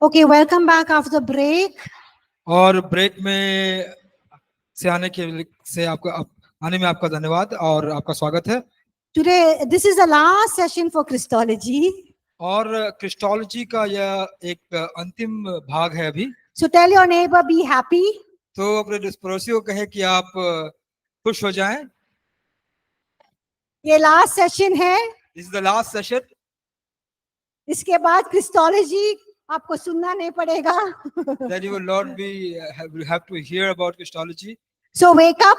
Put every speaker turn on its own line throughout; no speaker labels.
Okay, welcome back after the break.
और break में से आने में आपका धन्यवाद और आपका स्वागत है।
Today, this is the last session for Christology.
और क्रिस्टोलॉजी का यह एक अंतिम भाग है अभी।
So tell your neighbor, be happy.
तो अपने पड़ोसी को कहे कि आप खुश हो जाएं।
ये last session है।
This is the last session.
इसके बाद Christology आपको सुनना नहीं पड़ेगा।
Then you will not have to hear about Christology.
So wake up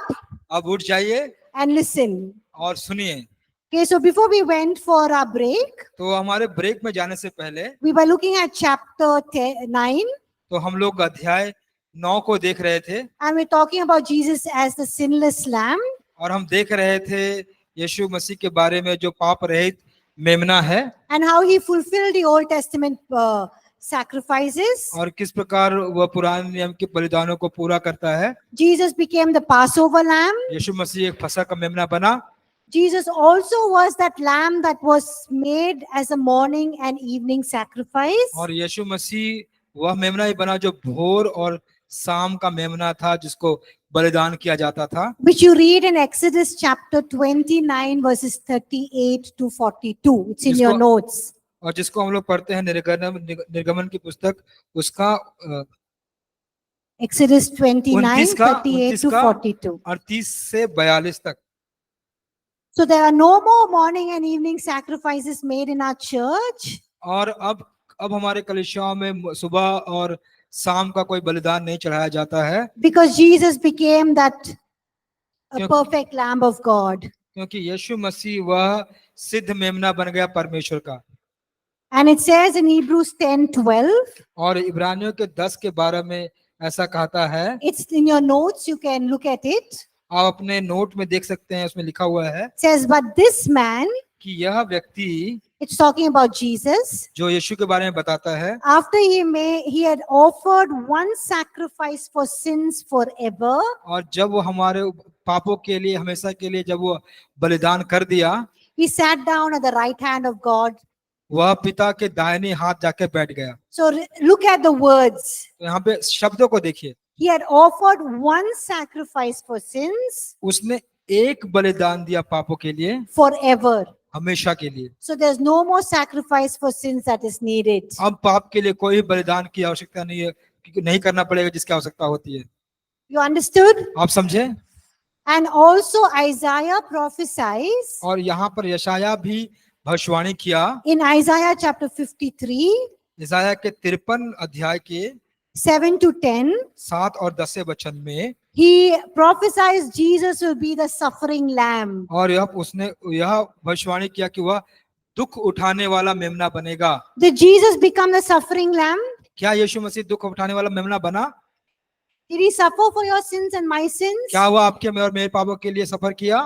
अब उठ जाइए
and listen.
और सुनिए।
Okay, so before we went for our break,
तो हमारे ब्रेक में जाने से पहले
we were looking at chapter 9,
तो हम लोग अध्याय 9 को देख रहे थे
and we're talking about Jesus as the sinless lamb.
और हम देख रहे थे यीशु मसीह के बारे में जो पाप रहित मेमना है
And how he fulfilled the Old Testament sacrifices.
और किस प्रकार वह पुराने नियम के बलिदानों को पूरा करता है।
Jesus became the Passover lamb.
यीशु मसीह एक फसह का मेमना बना।
Jesus also was that lamb that was made as a morning and evening sacrifice.
और यीशु मसीह वह मेमना ही बना जो भोर और शाम का मेमना था जिसको बलिदान किया जाता था।
Which you read in Exodus chapter 29 verses 38 to 42. It's in your notes.
और जिसको हम लोग पढ़ते हैं निर्गमन की पुस्तक उसका
Exodus 29 38 to 42.
38 से 42 तक।
So there are no more morning and evening sacrifices made in our church.
और अब हमारे कलीसियाओं में सुबह और शाम का कोई बलिदान नहीं चढ़ाया जाता है।
Because Jesus became that a perfect lamb of God.
क्योंकि यीशु मसीह वह सिद्ध मेमना बन गया परमेश्वर का।
And it says in Hebrews 10:12.
और इब्रानियों के 10 के 12 में ऐसा कहता है।
It's in your notes, you can look at it.
आप अपने नोट में देख सकते हैं, उसमें लिखा हुआ है।
It says, but this man,
कि यह व्यक्ति,
it's talking about Jesus,
जो यीशु के बारे में बताता है,
after he had offered one sacrifice for sins forever,
और जब वो हमारे पापों के लिए हमेशा के लिए जब वो बलिदान कर दिया,
he sat down at the right hand of God.
वह पिता के दाहिने हाथ जाके बैठ गया।
So look at the words.
तो यहाँ पे शब्दों को देखिए।
He had offered one sacrifice for sins.
उसने एक बलिदान दिया पापों के लिए
forever.
हमेशा के लिए।
So there's no more sacrifice for sins that is needed.
अब पाप के लिए कोई बलिदान की आवश्यकता नहीं है, नहीं करना पड़ेगा जिसकी आवश्यकता होती है।
You understood?
आप समझे?
And also Isaiah prophesies.
और यहाँ पर यशाया भी भविष्यवाणी किया।
In Isaiah chapter 53.
यशाया के 53 अध्याय के
7 to 10.
7 और 10 वचन में
he prophesies Jesus will be the suffering lamb.
और उसने यह भविष्यवाणी किया कि वह दुख उठाने वाला मेमना बनेगा।
Did Jesus become the suffering lamb?
क्या यीशु मसीह दुख उठाने वाला मेमना बना?
Did he suffer for your sins and my sins?
क्या वह आपके और मेरे पापों के लिए सफर किया,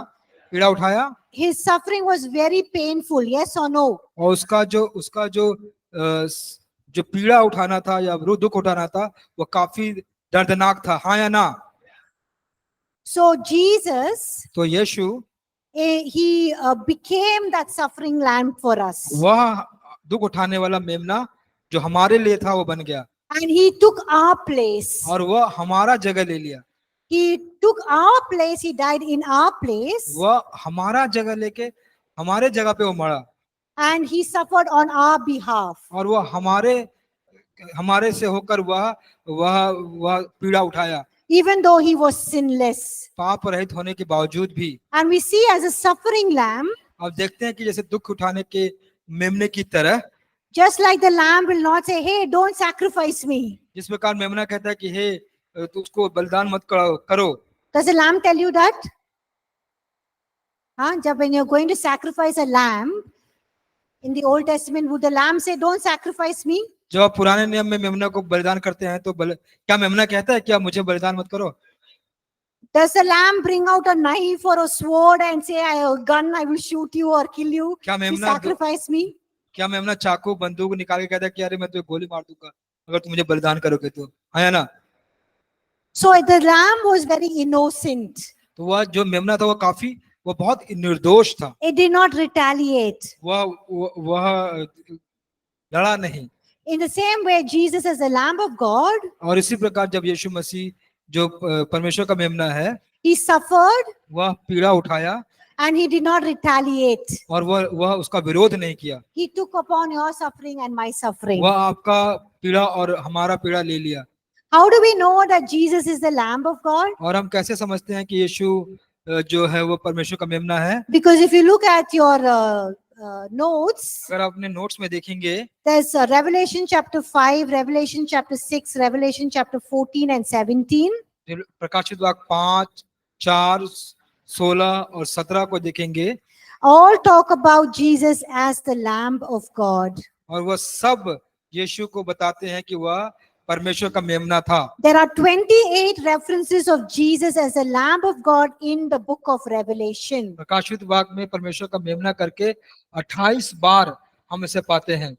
पीड़ा उठाया?
His suffering was very painful, yes or no?
और उसका जो पीड़ा उठाना था या दुख उठाना था वो काफी दर्दनाक था, हाँ या ना?
So Jesus,
तो यीशु
he became that suffering lamb for us.
वह दुख उठाने वाला मेमना जो हमारे लिए था वो बन गया।
And he took our place.
और वह हमारा जगह ले लिया।
He took our place, he died in our place.
वह हमारा जगह लेके हमारे जगह पे वो मरा।
And he suffered on our behalf.
और वह हमारे से होकर वह पीड़ा उठाया।
Even though he was sinless.
पाप रहित होने के बावजूद भी।
And we see as a suffering lamb.
अब देखते हैं कि जैसे दुख उठाने के मेमने की तरह।
Just like the lamb will not say, hey, don't sacrifice me.
जिस प्रकार मेमना कहता है कि हे तू उसको बलिदान मत करो।
Does the lamb tell you that? जब when you're going to sacrifice a lamb in the Old Testament, would the lamb say, don't sacrifice me?
जब आप पुराने नियम में मेमना को बलिदान करते हैं तो क्या मेमना कहता है क्या मुझे बलिदान मत करो?
Does the lamb bring out a knife or a sword and say, I have a gun, I will shoot you or kill you? You sacrifice me?
क्या मेमना चाकू बंदूक निकाल के कहता है कि अरे मैं तुझे गोली मार दूंगा अगर तुम मुझे बलिदान करोगे तो, हाँ या ना?
So the lamb was very innocent.
तो वह जो मेमना था वो बहुत निर्दोष था।
It did not retaliate.
वह लड़ा नहीं।
In the same way, Jesus as the Lamb of God,
और इसी प्रकार जब यीशु मसीह जो परमेश्वर का मेमना है,
he suffered
वह पीड़ा उठाया
and he did not retaliate.
और वह उसका विरोध नहीं किया,
He took upon your suffering and my suffering.
वह आपका पीड़ा और हमारा पीड़ा ले लिया।
How do we know that Jesus is the Lamb of God?
और हम कैसे समझते हैं कि यीशु जो है वो परमेश्वर का मेमना है?
Because if you look at your notes,
अगर आप अपने नोट्स में देखेंगे,
there's Revelation chapter 5, Revelation chapter 6, Revelation chapter 14 and 17.
प्रकाशित वाक्य 5, 4, 16 और 17 को देखेंगे,
All talk about Jesus as the Lamb of God.
और वह सब यीशु को बताते हैं कि वह परमेश्वर का मेमना था।
There are 28 references of Jesus as the Lamb of God in the book of Revelation.
प्रकाशित वाक्य में परमेश्वर का मेमना करके 28 बार हम इसे पाते हैं।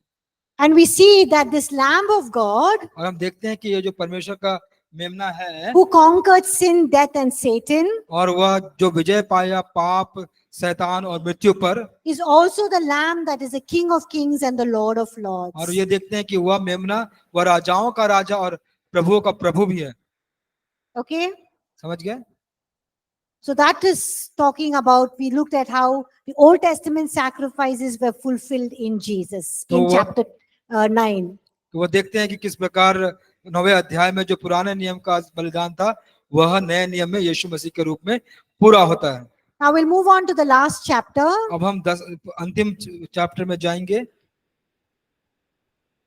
And we see that this Lamb of God,
और हम देखते हैं कि ये जो परमेश्वर का मेमना है,
who conquered sin, death and Satan,
और वह जो विजय पाया पाप, शैतान और मृत्यु पर,
is also the Lamb that is the King of Kings and the Lord of Lords.
और ये देखते हैं कि वह मेमना वह राजाओं का राजा और प्रभुओं का प्रभु भी है।
Okay?
समझ गए?
So that is talking about, we looked at how the Old Testament sacrifices were fulfilled in Jesus in
So,
chapter 9.
तो वह देखते हैं कि किस प्रकार 9वें अध्याय में जो पुराने नियम का बलिदान था वह नए नियम में यीशु मसीह के रूप में पूरा होता है।
Now we'll move on to the last chapter.
अब हम अंतिम चैप्टर में जाएंगे।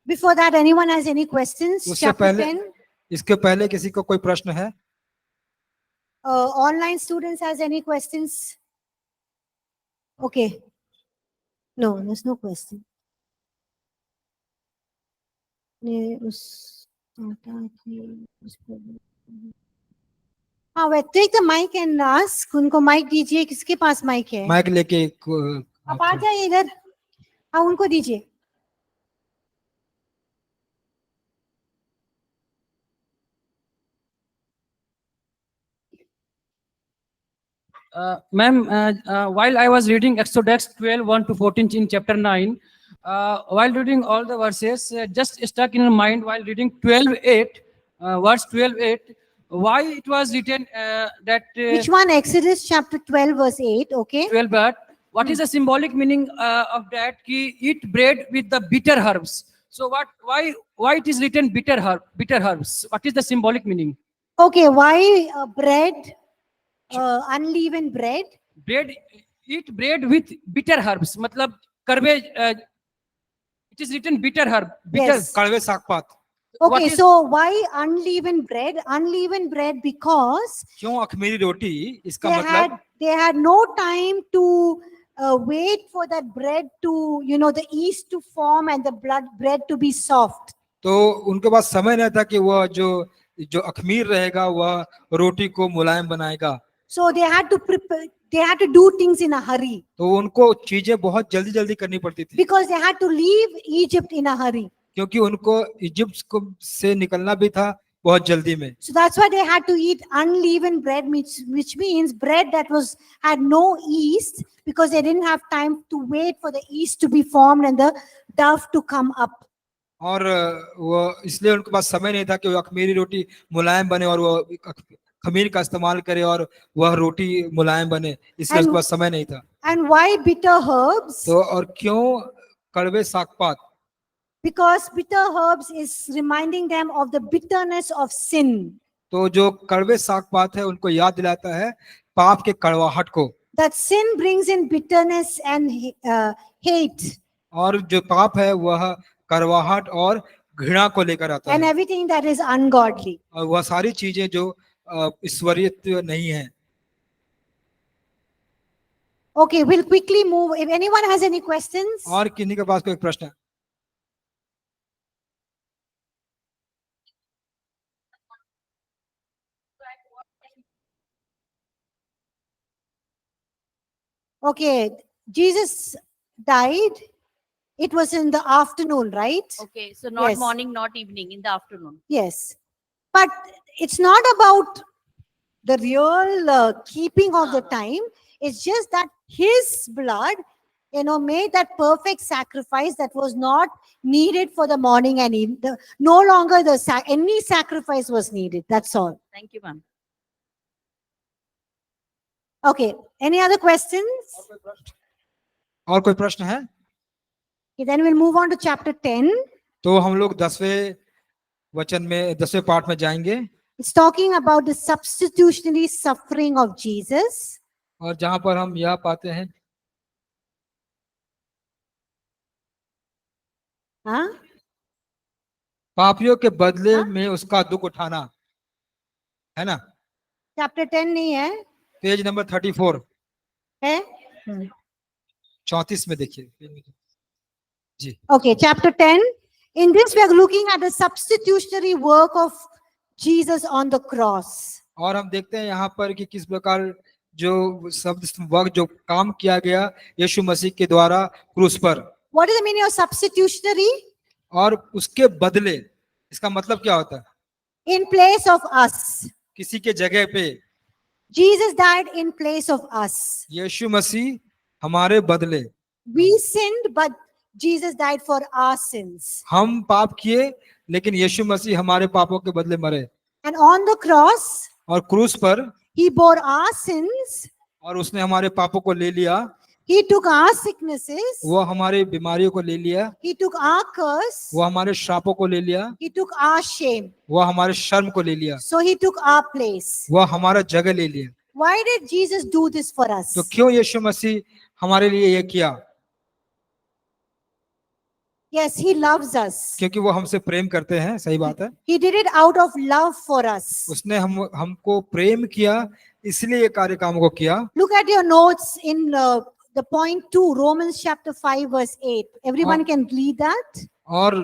Before that, anyone has any questions?
उससे
Chapter
पहले
10.
इसके पहले किसी को कोई प्रश्न है?
Online students has any questions? Okay. No, there's no question. हाँ, wait, take the mic and ask. उनको माइक दीजिए। किसके पास माइक है?
माइक लेके
आप आ जाइए इधर। हाँ, उनको दीजिए।
Ma'am, while I was reading Exodus 12, 1 to 14 in chapter 9, while reading all the verses, just stuck in my mind while reading 12:8, verse 12:8, why it was written that
Which one? Exodus chapter 12 verse 8. Okay.
12, but what is the symbolic meaning of that? Ki eat bread with the bitter herbs. So why it is written bitter herbs? What is the symbolic meaning?
Okay. Why bread? Unleavened bread.
Eat bread with bitter herbs. मतलब करवे. It is written bitter herb. Bitter.
Yes.
कड़वे सागपात।
Okay, so why unleavened bread? Unleavened bread because
क्यों अखमीरी रोटी? इसका मतलब
they had no time to wait for that bread to, the yeast to form and the bread to be soft.
तो उनके पास समय नहीं था कि वह जो अखमीर रहेगा वह रोटी को मुलायम बनाएगा।
So they had to prepare. They had to do things in a hurry.
तो उनको चीजें बहुत जल्दी जल्दी करनी पड़ती थी।
Because they had to leave Egypt in a hurry.
क्योंकि उनको इजिप्ट से निकलना भी था बहुत जल्दी में।
So that's why they had to eat unleavened bread, which means bread that had no yeast, because they didn't have time to wait for the yeast to be formed and the dough to come up.
और वो इसलिए उनके पास समय नहीं था कि वो अखमीरी रोटी मुलायम बने और वो खमीर का इस्तेमाल करे और वह रोटी मुलायम बने, इसलिए उनके पास समय नहीं था।
And why bitter herbs?
तो और क्यों कड़वे सागपात?
Because bitter herbs is reminding them of the bitterness of sin.
तो जो कड़वे सागपात है उनको याद दिलाता है पाप के कड़वाहट को।
That sin brings in bitterness and hate.
और जो पाप है वह कड़वाहट और घृणा को लेकर आता
And
है।
everything that is ungodly.
और वह सारी चीजें जो ईश्वरीय नहीं है।
Okay, we'll quickly move. If anyone has any questions.
और किन्हीं के पास कोई प्रश्न है?
Okay, Jesus died. It was in the afternoon, right?
Okay, so not
Yes.
morning, not evening, in the afternoon.
Yes. But it's not about the real keeping of the time. It's just that his blood made that perfect sacrifice that was not needed for the morning and evening. No longer any sacrifice was needed. That's all.
Thank you, ma'am.
Okay. Any other questions?
और कोई प्रश्न है?
Okay, then we'll move on to chapter 10.
तो हम लोग 10वें वचन में 10वें पाठ में जाएंगे
It's talking about the substitutionary suffering of Jesus.
और जहां पर हम यह पाते हैं
Huh?
पापियों के बदले
हाँ?
में उसका दुख उठाना, है ना?
Chapter 10 नहीं है?
पेज नंबर 34
है?
34 में देखिए जी।
Okay, chapter 10. In this, we are looking at the substitutionary work of Jesus on the cross.
और हम देखते हैं यहाँ पर कि किस प्रकार जो शब्द वक्त जो काम किया गया यीशु मसीह के द्वारा क्रूस पर,
What is the meaning of substitutionary?
और उसके बदले, इसका मतलब क्या होता है?
In place of us.
किसी के जगह पे
Jesus died in place of us.
यीशु मसीह हमारे बदले,
We sinned, but Jesus died for our sins.
हम पाप किए लेकिन यीशु मसीह हमारे पापों के बदले मरे,
And on the cross,
और क्रूस पर
He bore our sins.
और उसने हमारे पापों को ले लिया,
He took our sicknesses.
वो हमारे बीमारियों को ले लिया,
He took our curse.
वो हमारे श्रापों को ले लिया,
He took our shame.
वो हमारे शर्म को ले लिया,
So He took our place.
वो हमारा जगह ले लिया।
Why did Jesus do this for us?
तो क्यों यीशु मसीह हमारे लिए ये किया?
Yes, He loves us.
क्योंकि वो हमसे प्रेम करते हैं, सही बात है।
He did it out of love for us.
उसने हमको प्रेम किया, इसलिए ये कार्य काम को किया।
Look at your notes in the point 2, Romans chapter 5 verse 8. Everyone can read that.
और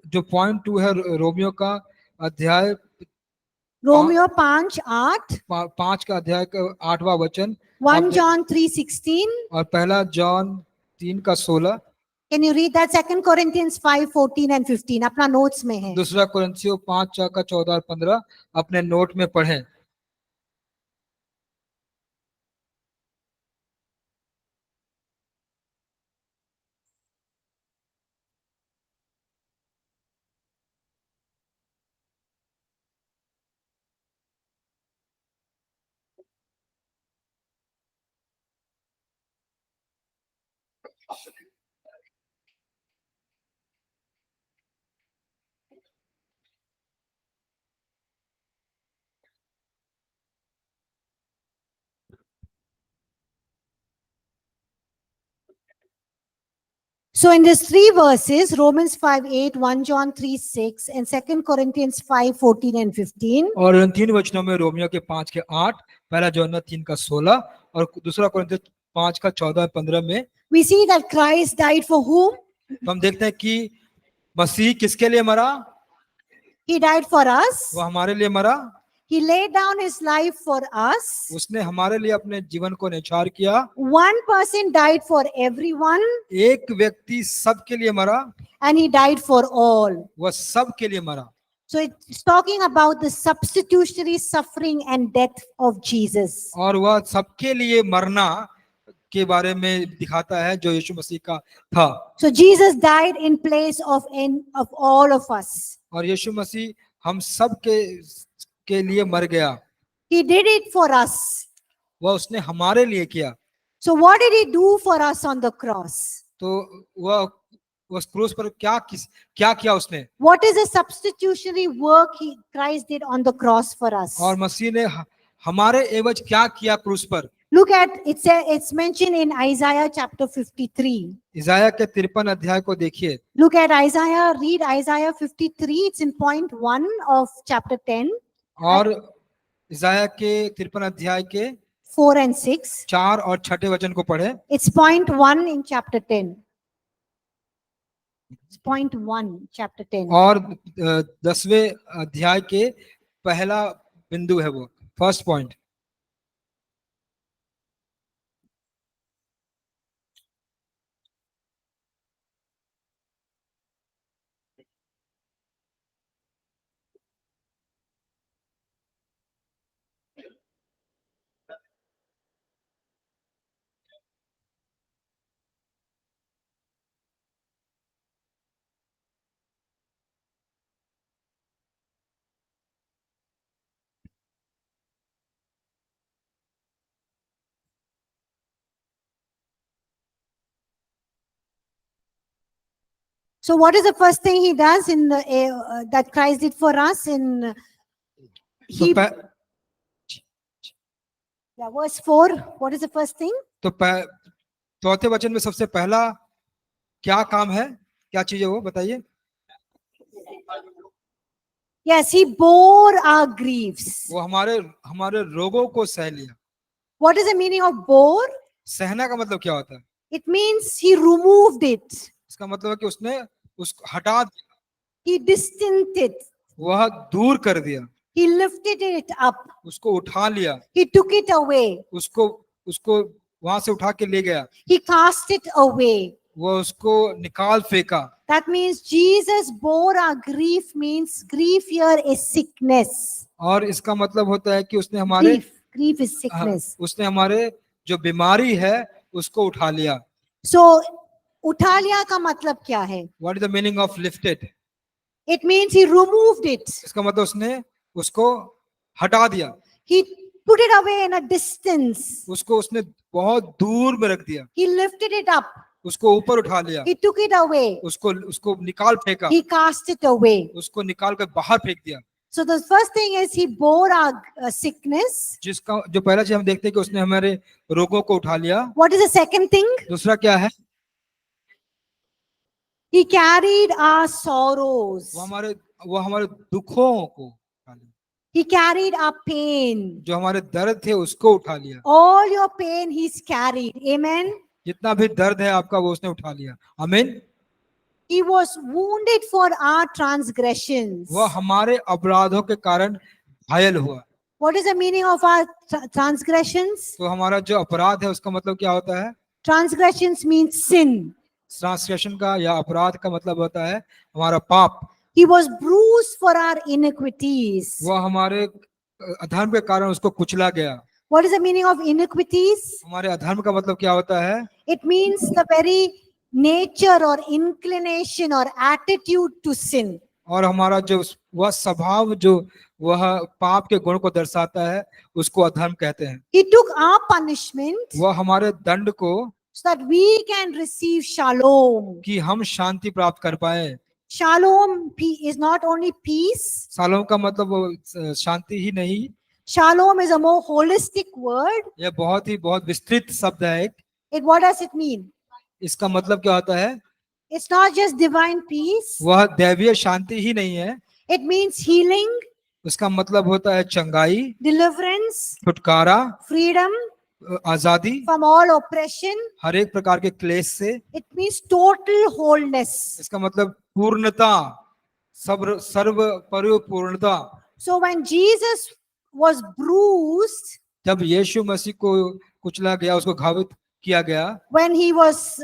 जो पॉइंट 2 है रोमियो का अध्याय
Romeo 5:8,
5 का अध्याय का 8वां वचन,
1 John 3:16.
और पहला जॉन 3 का 16,
Can you read that? 2 Corinthians 5:14 and 15. अपना notes में है.
दूसरा कुरिन्थियों 5 का 14 और 15 अपने नोट में पढ़ें।
So in these three verses, Romans 5:8, 1 John 3:6, and 2 Corinthians 5:14 and 15,
और इन 3 वचनों में रोमियो के 5 के 8, पहला जॉन 3 का 16 और दूसरा कुरिन्थियों 5 का 14 और 15 में
we see that Christ died for whom?
तो हम देखते हैं कि मसीह किसके लिए मरा?
He died for us.
वो हमारे लिए मरा,
He laid down his life for us.
उसने हमारे लिए अपने जीवन को न्यौछावर किया।
One person died for everyone,
एक व्यक्ति सबके लिए मरा,
and he died for all.
वह सबके लिए मरा।
So it's talking about the substitutionary suffering and death of Jesus.
और वह सबके लिए मरना के बारे में दिखाता है जो यीशु मसीह का था।
So Jesus died in place of all of us.
और यीशु मसीह हम सब के लिए मर गया,
He did it for us.
वह उसने हमारे लिए किया।
So what did he do for us on the cross?
तो वह उस क्रूस पर क्या किया उसने?
What is the substitutionary work Christ did on the cross for us?
और मसीह ने हमारे एवज क्या किया क्रूस पर?
Look at it's mentioned in Isaiah chapter 53.
Isaiah के 53 अध्याय को देखिए।
Look at Isaiah, read Isaiah 53. It's in point 1 of chapter 10.
और इसाया के 53 अध्याय के
4 and 6.
4 और 6 वचन को पढ़े।
It's point 1 in chapter 10. It's point 1, chapter 10.
और 10वें अध्याय के पहला बिंदु है वो, first point.
So what is the first thing he does in the that Christ did for us in
तो
he,
पह-
yeah, verse 4? What is the first thing?
तो चौथे वचन में सबसे पहला क्या काम है, क्या चीज है वो बताइए।
Yes, he bore our griefs.
वो हमारे हमारे रोगों को सह लिया।
What is the meaning of bore?
सहना का मतलब क्या होता है?
It means he removed it.
इसका मतलब है कि उसने उसको हटा दिया,
He distanced it.
वह दूर कर दिया,
He lifted it up.
उसको उठा लिया,
He took it away.
उसको उसको वहां से उठा के ले गया,
He cast it away.
वो उसको निकाल फेंका।
That means Jesus bore our grief, means grief here is sickness.
और इसका मतलब होता है कि उसने हमारे
Grief is sickness.
उसने हमारे जो बीमारी है उसको उठा लिया।
So, उठा लिया का मतलब क्या है?
What is the meaning of lifted?
It means he removed it.
इसका मतलब उसने उसको हटा दिया,
He put it away in a distance.
उसको उसने बहुत दूर में रख दिया,
He lifted it up.
उसको ऊपर उठा लिया,
He took it away.
उसको उसको निकाल फेंका,
He cast it away.
उसको निकाल कर बाहर फेंक दिया।
So the first thing is he bore our sickness.
जिसका जो पहला चीज हम देखते हैं कि उसने हमारे रोगों को उठा लिया।
What is the second thing?
दूसरा क्या है?
He carried our sorrows.
वो हमारे दुखों को उठा लिया,
He carried our pain.
जो हमारे दर्द थे उसको उठा लिया।
All your pain he's carried. Amen.
जितना भी दर्द है आपका वो उसने उठा लिया। आमीन।
He was wounded for our transgressions.
वह हमारे अपराधों के कारण घायल हुआ।
What is the meaning of our transgressions?
तो हमारा जो अपराध है उसका मतलब क्या होता है?
Transgressions means sin.
ट्रांसग्रेशन का या अपराध का मतलब होता है हमारा पाप।
He was bruised for our iniquities.
वह हमारे अधर्म के कारण उसको कुचला गया।
What is the meaning of iniquities?
हमारे अधर्म का मतलब क्या होता है?
It means the very nature or inclination or attitude to sin.
और हमारा जो वह स्वभाव जो वह पाप के गुण को दर्शाता है उसको अधर्म कहते हैं।
He took our punishment
वह हमारे दंड को
so that we can receive shalom.
कि हम शांति प्राप्त कर पाए।
Shalom is not only peace.
सालों का मतलब वो शांति ही नहीं,
Shalom is a more holistic word.
यह बहुत विस्तृत शब्द है।
What does it mean?
इसका मतलब क्या होता है?
It's not just divine peace.
वह दैवीय शांति ही नहीं है,
It means healing,
उसका मतलब होता है चंगाई,
deliverance,
छुटकारा,
freedom
आजादी
from all oppression.
हर एक प्रकार के क्लेश से।
It means total wholeness.
इसका मतलब पूर्णता, सर्व परिपूर्णता।
So when Jesus was bruised,
जब यीशु मसीह को कुचला गया, उसको घावित किया गया,
when he was,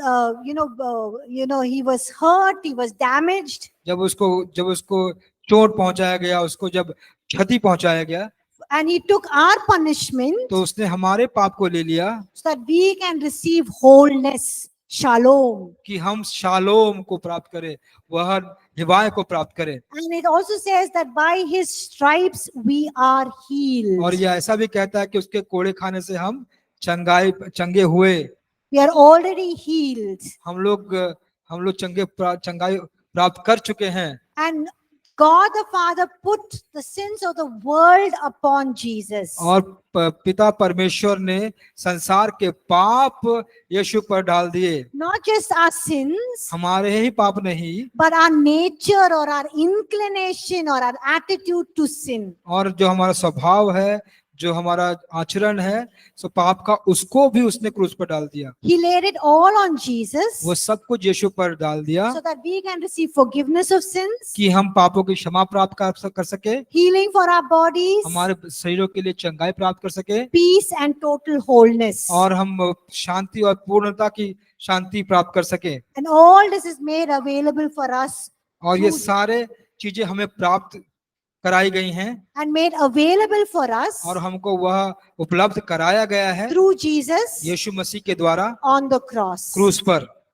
he was hurt, he was damaged,
जब उसको चोट पहुंचाया गया, उसको जब क्षति पहुंचाया गया,
and he took our punishment
तो उसने हमारे पाप को ले लिया
so that we can receive wholeness, shalom.
कि हम शालोम को प्राप्त करें, वह हिवाय को प्राप्त करें।
And it also says that by his stripes we are healed.
और यह ऐसा भी कहता है कि उसके कोड़े खाने से हम चंगे हुए।
We are already healed.
हम लोग चंगाई प्राप्त कर चुके हैं।
And God the Father put the sins of the world upon Jesus.
और पिता परमेश्वर ने संसार के पाप यीशु पर डाल दिए।
Not just our sins,
हमारे ही पाप नहीं,
but our nature or our inclination or our attitude to sin.
और जो हमारा स्वभाव है, जो हमारा आचरण है, सो पाप का, उसको भी उसने क्रूस पर डाल दिया।
He laid it all on Jesus
वो सब कुछ यीशु पर डाल दिया
so that we can receive forgiveness of sins,
कि हम पापों की क्षमा प्राप्त कर सके,
healing for our bodies,
हमारे शरीरों के लिए चंगाई प्राप्त कर सके,
peace and total wholeness.
और हम शांति और पूर्णता की शांति प्राप्त कर सके।
And all this is made available for us
और ये
through-
सारे चीजें हमें प्राप्त कराई गई हैं
and made available for us
और हमको वह उपलब्ध कराया गया है
through Jesus
यीशु मसीह के द्वारा
on the cross.
क्रूस पर।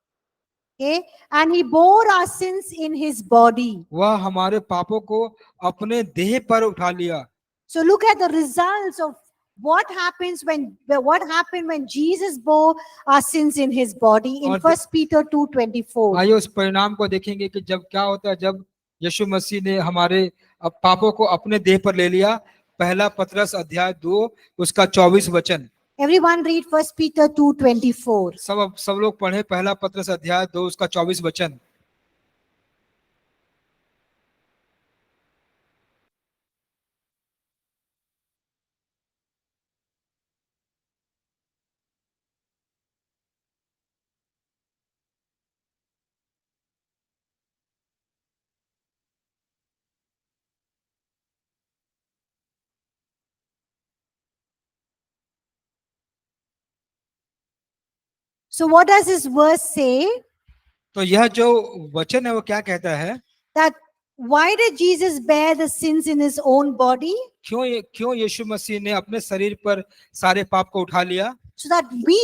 Okay, and he bore our sins in his body.
वह हमारे पापों को अपने देह पर उठा लिया।
So look at the results of what happened when Jesus bore our sins in his body in
और
1 Peter 2:24.
आइए उस परिणाम को देखेंगे कि जब क्या होता है जब यीशु मसीह ने हमारे पापों को अपने देह पर ले लिया। पहला पतरस अध्याय 2 उसका 24 वचन।
Everyone read 1 Peter 2:24.
सब लोग पढ़े पहला पतरस अध्याय 2 उसका 24 वचन।
So what does this verse say?
तो यह जो वचन है वो क्या कहता है?
That why did Jesus bear the sins in his own body?
क्यों यीशु मसीह ने अपने शरीर पर सारे पाप को उठा लिया?
So that we,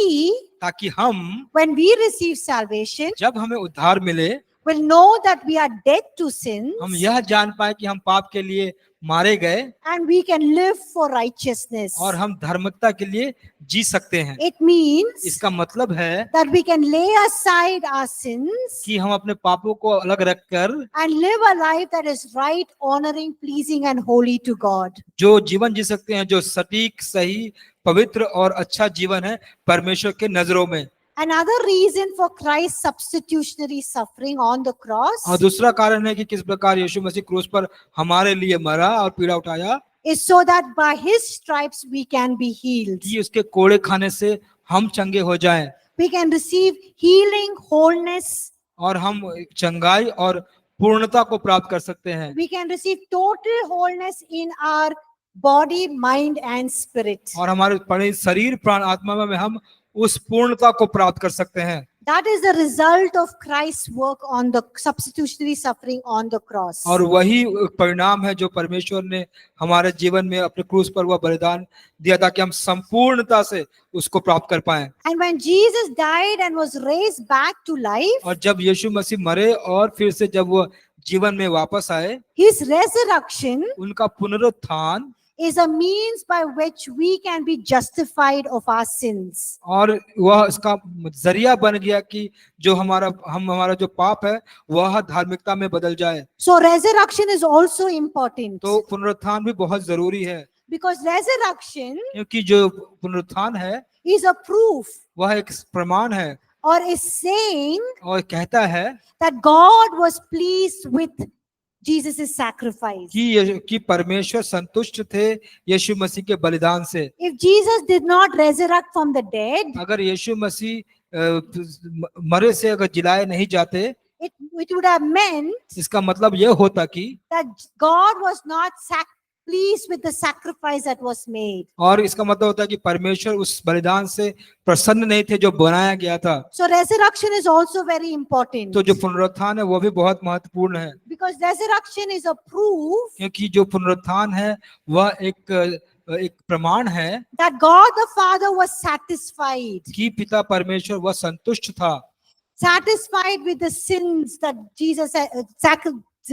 ताकि हम
when we receive salvation,
जब हमें उद्धार मिले
will know that we are dead to sins
हम यह जान पाए कि हम पाप के लिए मारे गए
and we can live for righteousness.
और हम धार्मिकता के लिए जी सकते हैं।
It means
इसका मतलब है
that we can lay aside our sins
कि हम अपने पापों को अलग रखकर
and live a life that is right, honoring, pleasing and holy to God.
जो जीवन जी सकते हैं जो सटीक, सही, पवित्र और अच्छा जीवन है परमेश्वर के नजरों में।
Another reason for Christ's substitutionary suffering on the cross
और दूसरा कारण है कि किस प्रकार यीशु मसीह क्रूस पर हमारे लिए मरा और पीड़ा उठाया
is so that by his stripes we can be healed.
कि उसके कोड़े खाने से हम चंगे हो जाएं
We can receive healing, wholeness.
और हम चंगाई और पूर्णता को प्राप्त कर सकते हैं।
We can receive total wholeness in our body, mind and spirit.
और हमारे पड़े शरीर, प्राण, आत्मा में हम उस पूर्णता को प्राप्त कर सकते हैं।
That is the result of Christ's work on the substitutionary suffering on the cross.
और वही परिणाम है जो परमेश्वर ने हमारे जीवन में अपने क्रूस पर वह बलिदान दिया ताकि हम संपूर्णता से उसको प्राप्त कर पाएं।
And when Jesus died and was raised back to life,
और जब यीशु मसीह मरे और फिर से जब वो जीवन में वापस आए
his resurrection
उनका पुनरुत्थान
is a means by which we can be justified of our sins.
और वह इसका जरिया बन गया कि जो हमारा जो पाप है वह धार्मिकता में बदल जाए।
So resurrection is also important
तो पुनरुत्थान भी बहुत जरूरी है
because resurrection
क्योंकि जो पुनरुत्थान है
is a proof
वह एक प्रमाण है
or is saying
और कहता है
that God was pleased with Jesus' sacrifice.
कि परमेश्वर संतुष्ट थे यीशु मसीह के बलिदान से।
If Jesus did not resurrect from the dead,
अगर यीशु मसीह मरे से अगर जिलाए नहीं जाते
it would have meant
इसका मतलब यह होता कि
that God was not pleased with the sacrifice that was made.
और इसका मतलब होता है कि परमेश्वर उस बलिदान से प्रसन्न नहीं थे जो बनाया गया था।
So resurrection is also very important
तो जो पुनरुत्थान है वो भी बहुत महत्वपूर्ण है
because resurrection is a proof
क्योंकि जो पुनरुत्थान है वह एक प्रमाण है
that God the Father was satisfied.
कि पिता परमेश्वर वह संतुष्ट था
Satisfied with the sins that Jesus had,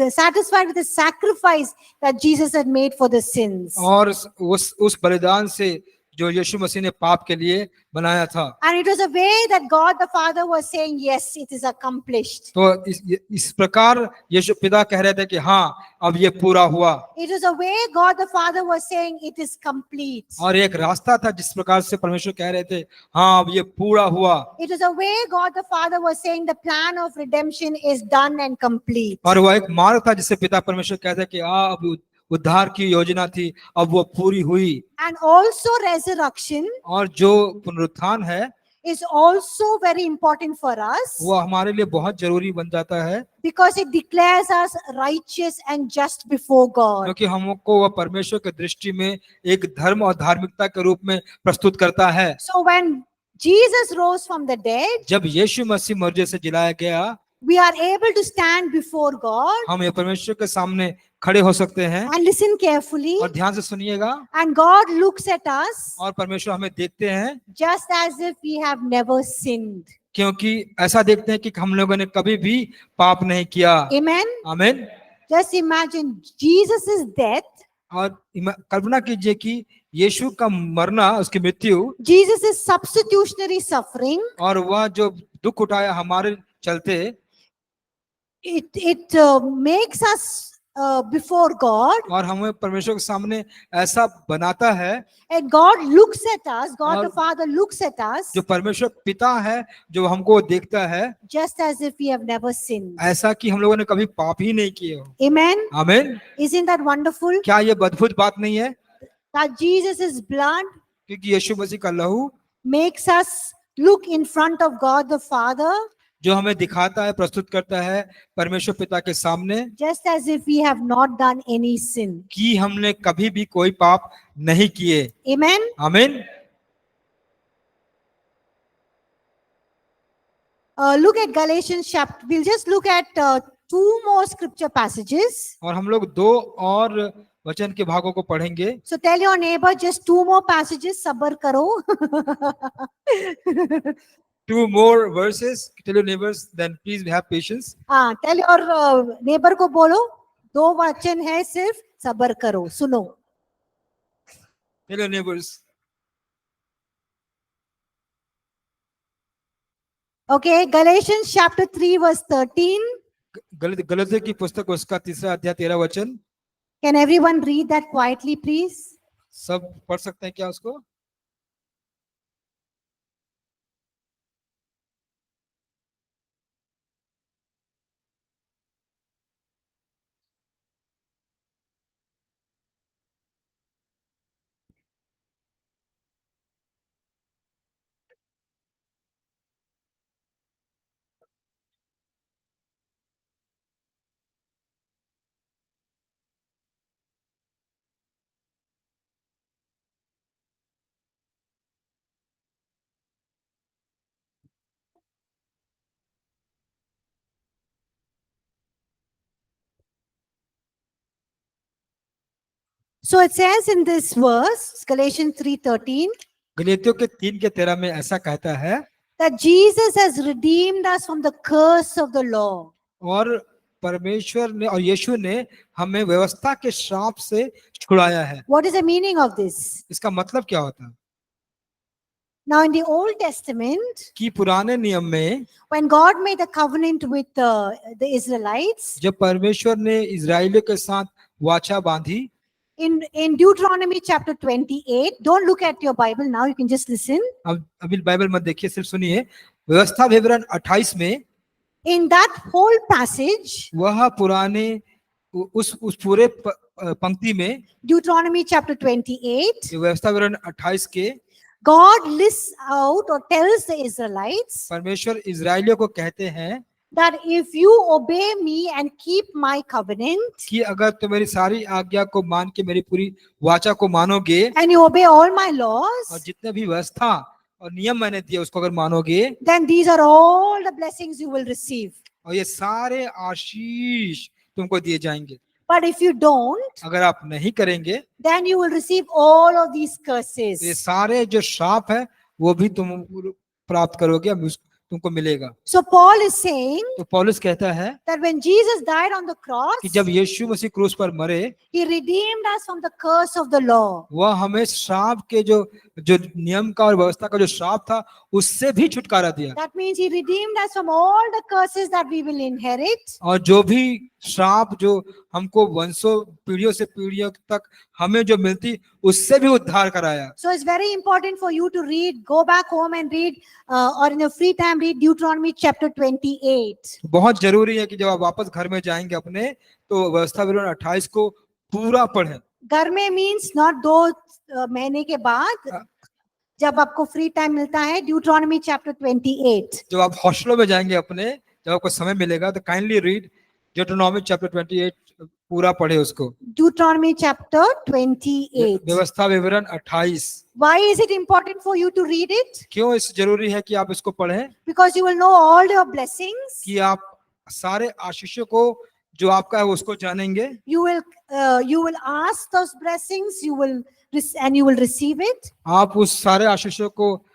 satisfied with the sacrifice that Jesus had made for the sins.
और उस बलिदान से जो यीशु मसीह ने पाप के लिए बनाया था।
And it was a way that God the Father was saying, yes, it is accomplished.
तो इस प्रकार यीशु पिता कह रहे थे कि हाँ अब ये पूरा हुआ।
It was a way God the Father was saying, it is complete.
और एक रास्ता था जिस प्रकार से परमेश्वर कह रहे थे हाँ अब ये पूरा हुआ।
It was a way God the Father was saying, the plan of redemption is done and complete.
और वह एक मार्ग था जिससे पिता परमेश्वर कहते हैं कि अब उद्धार की योजना थी अब वो पूरी हुई।
And also resurrection
और जो पुनरुत्थान है
is also very important for us
वो हमारे लिए बहुत जरूरी बन जाता है
because it declares us righteous and just before God.
क्योंकि हमको वह परमेश्वर की दृष्टि में एक धर्म और धार्मिकता के रूप में प्रस्तुत करता है।
So when Jesus rose from the dead,
जब यीशु मसीह मुर्दे से जिलाया गया
we are able to stand before God
हम ये परमेश्वर के सामने खड़े हो सकते हैं।
and listen carefully.
और ध्यान से सुनिएगा
And God looks at us
और परमेश्वर हमें देखते हैं
just as if we have never sinned.
क्योंकि ऐसा देखते हैं कि हम लोगों ने कभी भी पाप नहीं किया।
Amen.
आमीन।
Just imagine Jesus' death
और कल्पना कीजिए कि यीशु का मरना, उसकी मृत्यु
Jesus' substitutionary suffering,
और वह जो दुख उठाया हमारे चलते,
it makes us before God,
और हमें परमेश्वर के सामने ऐसा बनाता है,
and God looks at us, God the
और
Father looks at us
जो परमेश्वर पिता है जो हमको देखता है,
just as if we have never sinned.
ऐसा कि हम लोगों ने कभी पाप ही नहीं किए हो।
Amen.
आमीन।
Isn't that wonderful?
क्या ये अद्भुत बात नहीं है?
That Jesus' blood
क्योंकि यीशु मसीह का लहू
makes us look in front of God the Father
जो हमें दिखाता है, प्रस्तुत करता है परमेश्वर पिता के सामने
just as if we have not done any sin.
कि हमने कभी भी कोई पाप नहीं किए।
Amen.
आमीन।
Look at Galatians chapter. We'll just look at two more scripture passages.
और हम लोग दो और वचन के भागों को पढ़ेंगे।
So tell your neighbor just two more passages. Sabr karo.
Two more verses. Tell your neighbors, then please have patience.
हाँ, tell your neighbor को बोलो, दो वचन है सिर्फ, सबर करो, सुनो.
Tell your neighbors.
Okay, Galatians chapter 3 verse 13.
गलतियों की पुस्तक उसका 3 अध्याय 13 वचन।
Can everyone read that quietly, please?
सब पढ़ सकते हैं क्या उसको?
So it says in this verse, Galatians 3:13,
गलतियों के 3 के 13 में ऐसा कहता है
that Jesus has redeemed us from the curse of the law.
और परमेश्वर ने और यीशु ने हमें व्यवस्था के श्राप से छुड़ाया है।
What is the meaning of this?
इसका मतलब क्या होता है?
Now in the Old Testament,
कि पुराने नियम में
when God made a covenant with the Israelites,
जब परमेश्वर ने इजराइलियों के साथ वाचा बांधी,
in Deuteronomy chapter 28, don't look at your Bible now, you can just listen.
अब अभी बाइबल मत देखिए, सिर्फ सुनिए। व्यवस्था विवरण 28 में
In that whole passage,
वह पुराने उस पूरे पंक्ति में,
Deuteronomy chapter 28,
व्यवस्था विवरण 28 के,
God lists out or tells the Israelites
परमेश्वर इजराइलियों को कहते हैं
that if you obey me and keep my covenant
कि अगर तुम मेरी सारी आज्ञा को मान के मेरी पूरी वाचा को मानोगे
and you obey all my
और
laws,
जितने भी व्यवस्था और नियम मैंने दिए उसको अगर मानोगे,
then these are all the blessings you will receive.
और ये सारे आशीष तुमको दिए जाएंगे।
But if you don't,
अगर आप नहीं करेंगे
then you will receive all of these
तो ये
curses.
सारे जो श्राप है वो भी तुम प्राप्त करोगे, तुमको मिलेगा।
So Paul is saying
तो पौलुस कहता है
that when Jesus died on the cross,
कि जब यीशु मसीह क्रूस पर मरे,
he redeemed us from the curse of the law.
वह हमें श्राप के जो नियम का और व्यवस्था का जो श्राप था उससे भी छुटकारा दिया।
That means he redeemed us from all the curses that we will inherit.
और जो भी श्राप जो हमको वंशों पीढ़ियों से पीढ़ियों तक हमें जो मिलती उससे भी उद्धार कराया।
So it's very important for you to read, go back home and read, or in your free time read Deuteronomy chapter 28.
बहुत जरूरी है कि जब आप वापस घर में जाएंगे अपने, तो व्यवस्था विवरण 28 को पूरा पढ़ें।
घर में means not 2 महीने के बाद, जब आपको फ्री टाइम मिलता है, Deuteronomy chapter 28.
जब आप हॉस्टलों में जाएंगे अपने, जब आपको समय मिलेगा तो काइंडली रीड Deuteronomy chapter 28, पूरा पढ़े उसको।
Deuteronomy chapter 28.
व्यवस्था विवरण 28।
Why is it important for you to read it?
क्यों इस जरूरी है कि आप इसको पढ़ें?
Because you will know all your blessings.
कि आप सारे आशीषों को जो आपका है उसको जानेंगे।
You will ask those blessings. You will receive it.
आप उस सारे आशीषों को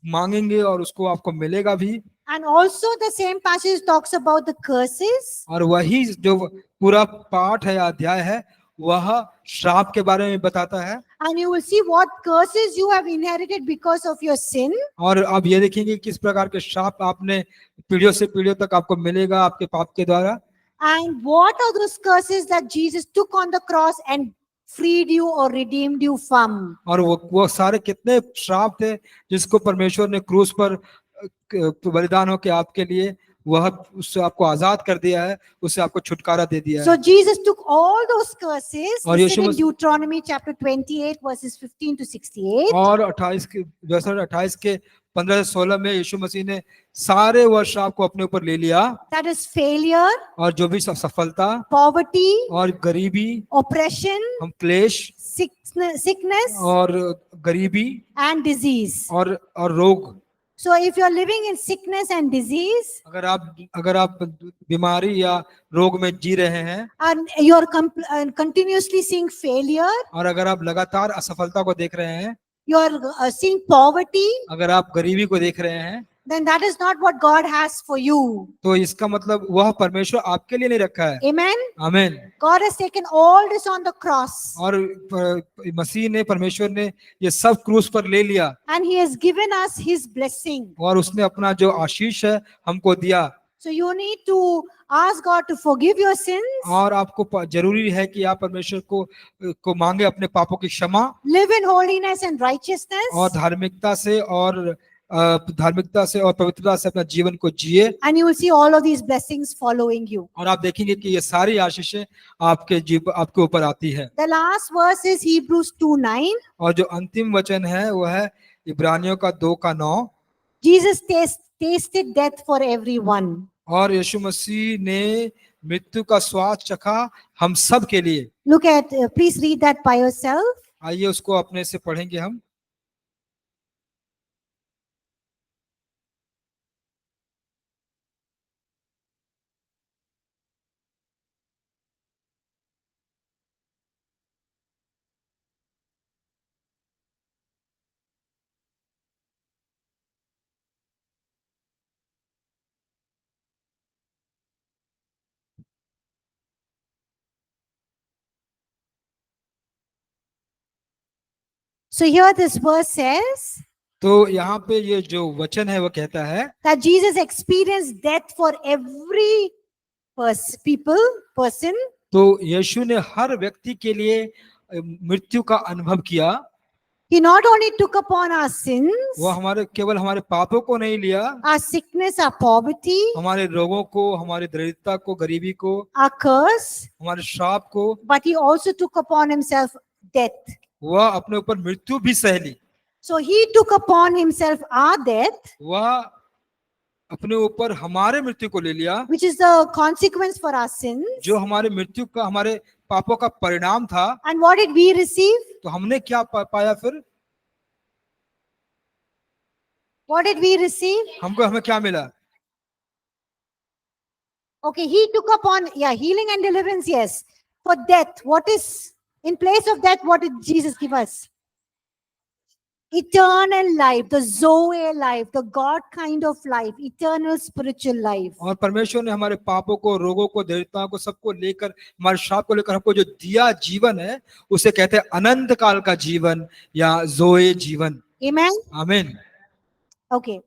मांगेंगे और उसको आपको मिलेगा भी।
And also the same passage talks about the curses.
और वही जो पूरा पाठ है, अध्याय है, वह श्राप के बारे में बताता है।
And you will see what curses you have inherited because of your sin.
और आप ये देखेंगे किस प्रकार के श्राप आपने पीढ़ियों से पीढ़ियों तक आपको मिलेगा आपके पाप के द्वारा।
And what are those curses that Jesus took on the cross and freed you or redeemed you from?
और वो सारे कितने श्राप थे जिसको परमेश्वर ने क्रूस पर बलिदान होकर आपके लिए वह उससे आपको आजाद कर दिया है, उससे आपको छुटकारा दे दिया
So
है।
Jesus took all those curses
और
listed
Yeshu
in
Masih-
Deuteronomy chapter 28 verses 15 to 68.
और 28 के 28 के 15 से 16 में यीशु मसीह ने सारे वह श्राप को अपने ऊपर ले लिया।
That is failure,
और जो भी सफलता
poverty,
और गरीबी,
oppression,
हम क्लेश
sickness,
और गरीबी
and disease.
और रोग।
So if you're living in sickness and disease,
अगर आप बीमारी या रोग में जी रहे हैं
and you're continuously seeing failure,
और अगर आप लगातार असफलता को देख रहे हैं,
you're seeing poverty,
अगर आप गरीबी को देख रहे हैं,
then that is not what God has for you.
तो इसका मतलब वह परमेश्वर आपके लिए नहीं रखा है।
Amen.
आमीन।
God has taken all this on the cross
और मसीह ने परमेश्वर ने ये सब क्रूस पर ले लिया
and he has given us his blessing.
और उसने अपना जो आशीष है हमको दिया।
So you need to ask God to forgive your sins,
और आपको जरूरी है कि आप परमेश्वर को मांगे अपने पापों की क्षमा
live in holiness and righteousness,
और धार्मिकता से और पवित्रता से अपना जीवन को जिए।
and you will see all of these blessings following you.
और आप देखेंगे कि ये सारी आशीषें आपके ऊपर आती है।
The last verse is Hebrews 2:9.
और जो अंतिम वचन है वो है इब्रानियों का 2:9।
Jesus tasted death for everyone.
और यीशु मसीह ने मृत्यु का स्वाद चखा हम सब के लिए।
Look at, please read that by yourself.
आइए उसको अपने से पढ़ेंगे हम।
So here this verse says
तो यहाँ पे ये जो वचन है वो कहता है
that Jesus experienced death for every person.
तो यीशु ने हर व्यक्ति के लिए मृत्यु का अनुभव किया।
He not only took upon our sins,
वो केवल हमारे पापों को नहीं लिया,
our sickness, our poverty,
हमारे रोगों को, हमारी दरिद्रता को, गरीबी को,
our curse,
हमारे श्राप को,
but he also took upon himself death.
वह अपने ऊपर मृत्यु भी सह ली।
So he took upon himself our death,
वह अपने ऊपर हमारे मृत्यु को ले लिया,
which is the consequence for our sins.
जो हमारे मृत्यु का, हमारे पापों का परिणाम था।
And what did we receive?
तो हमने क्या पाया फिर?
What did we receive?
हमें क्या मिला?
Okay, he took upon, healing and deliverance, yes. For death, what is, in place of death, what did Jesus give us? Eternal life, the Zoe life, the God kind of life, eternal spiritual life.
और परमेश्वर ने हमारे पापों को, रोगों को, दरिद्रता को, सबको लेकर, हमारे श्राप को लेकर हमको जो दिया जीवन है उसे कहते हैं अनंत काल का जीवन या जोए जीवन।
Amen.
आमीन।
Okay.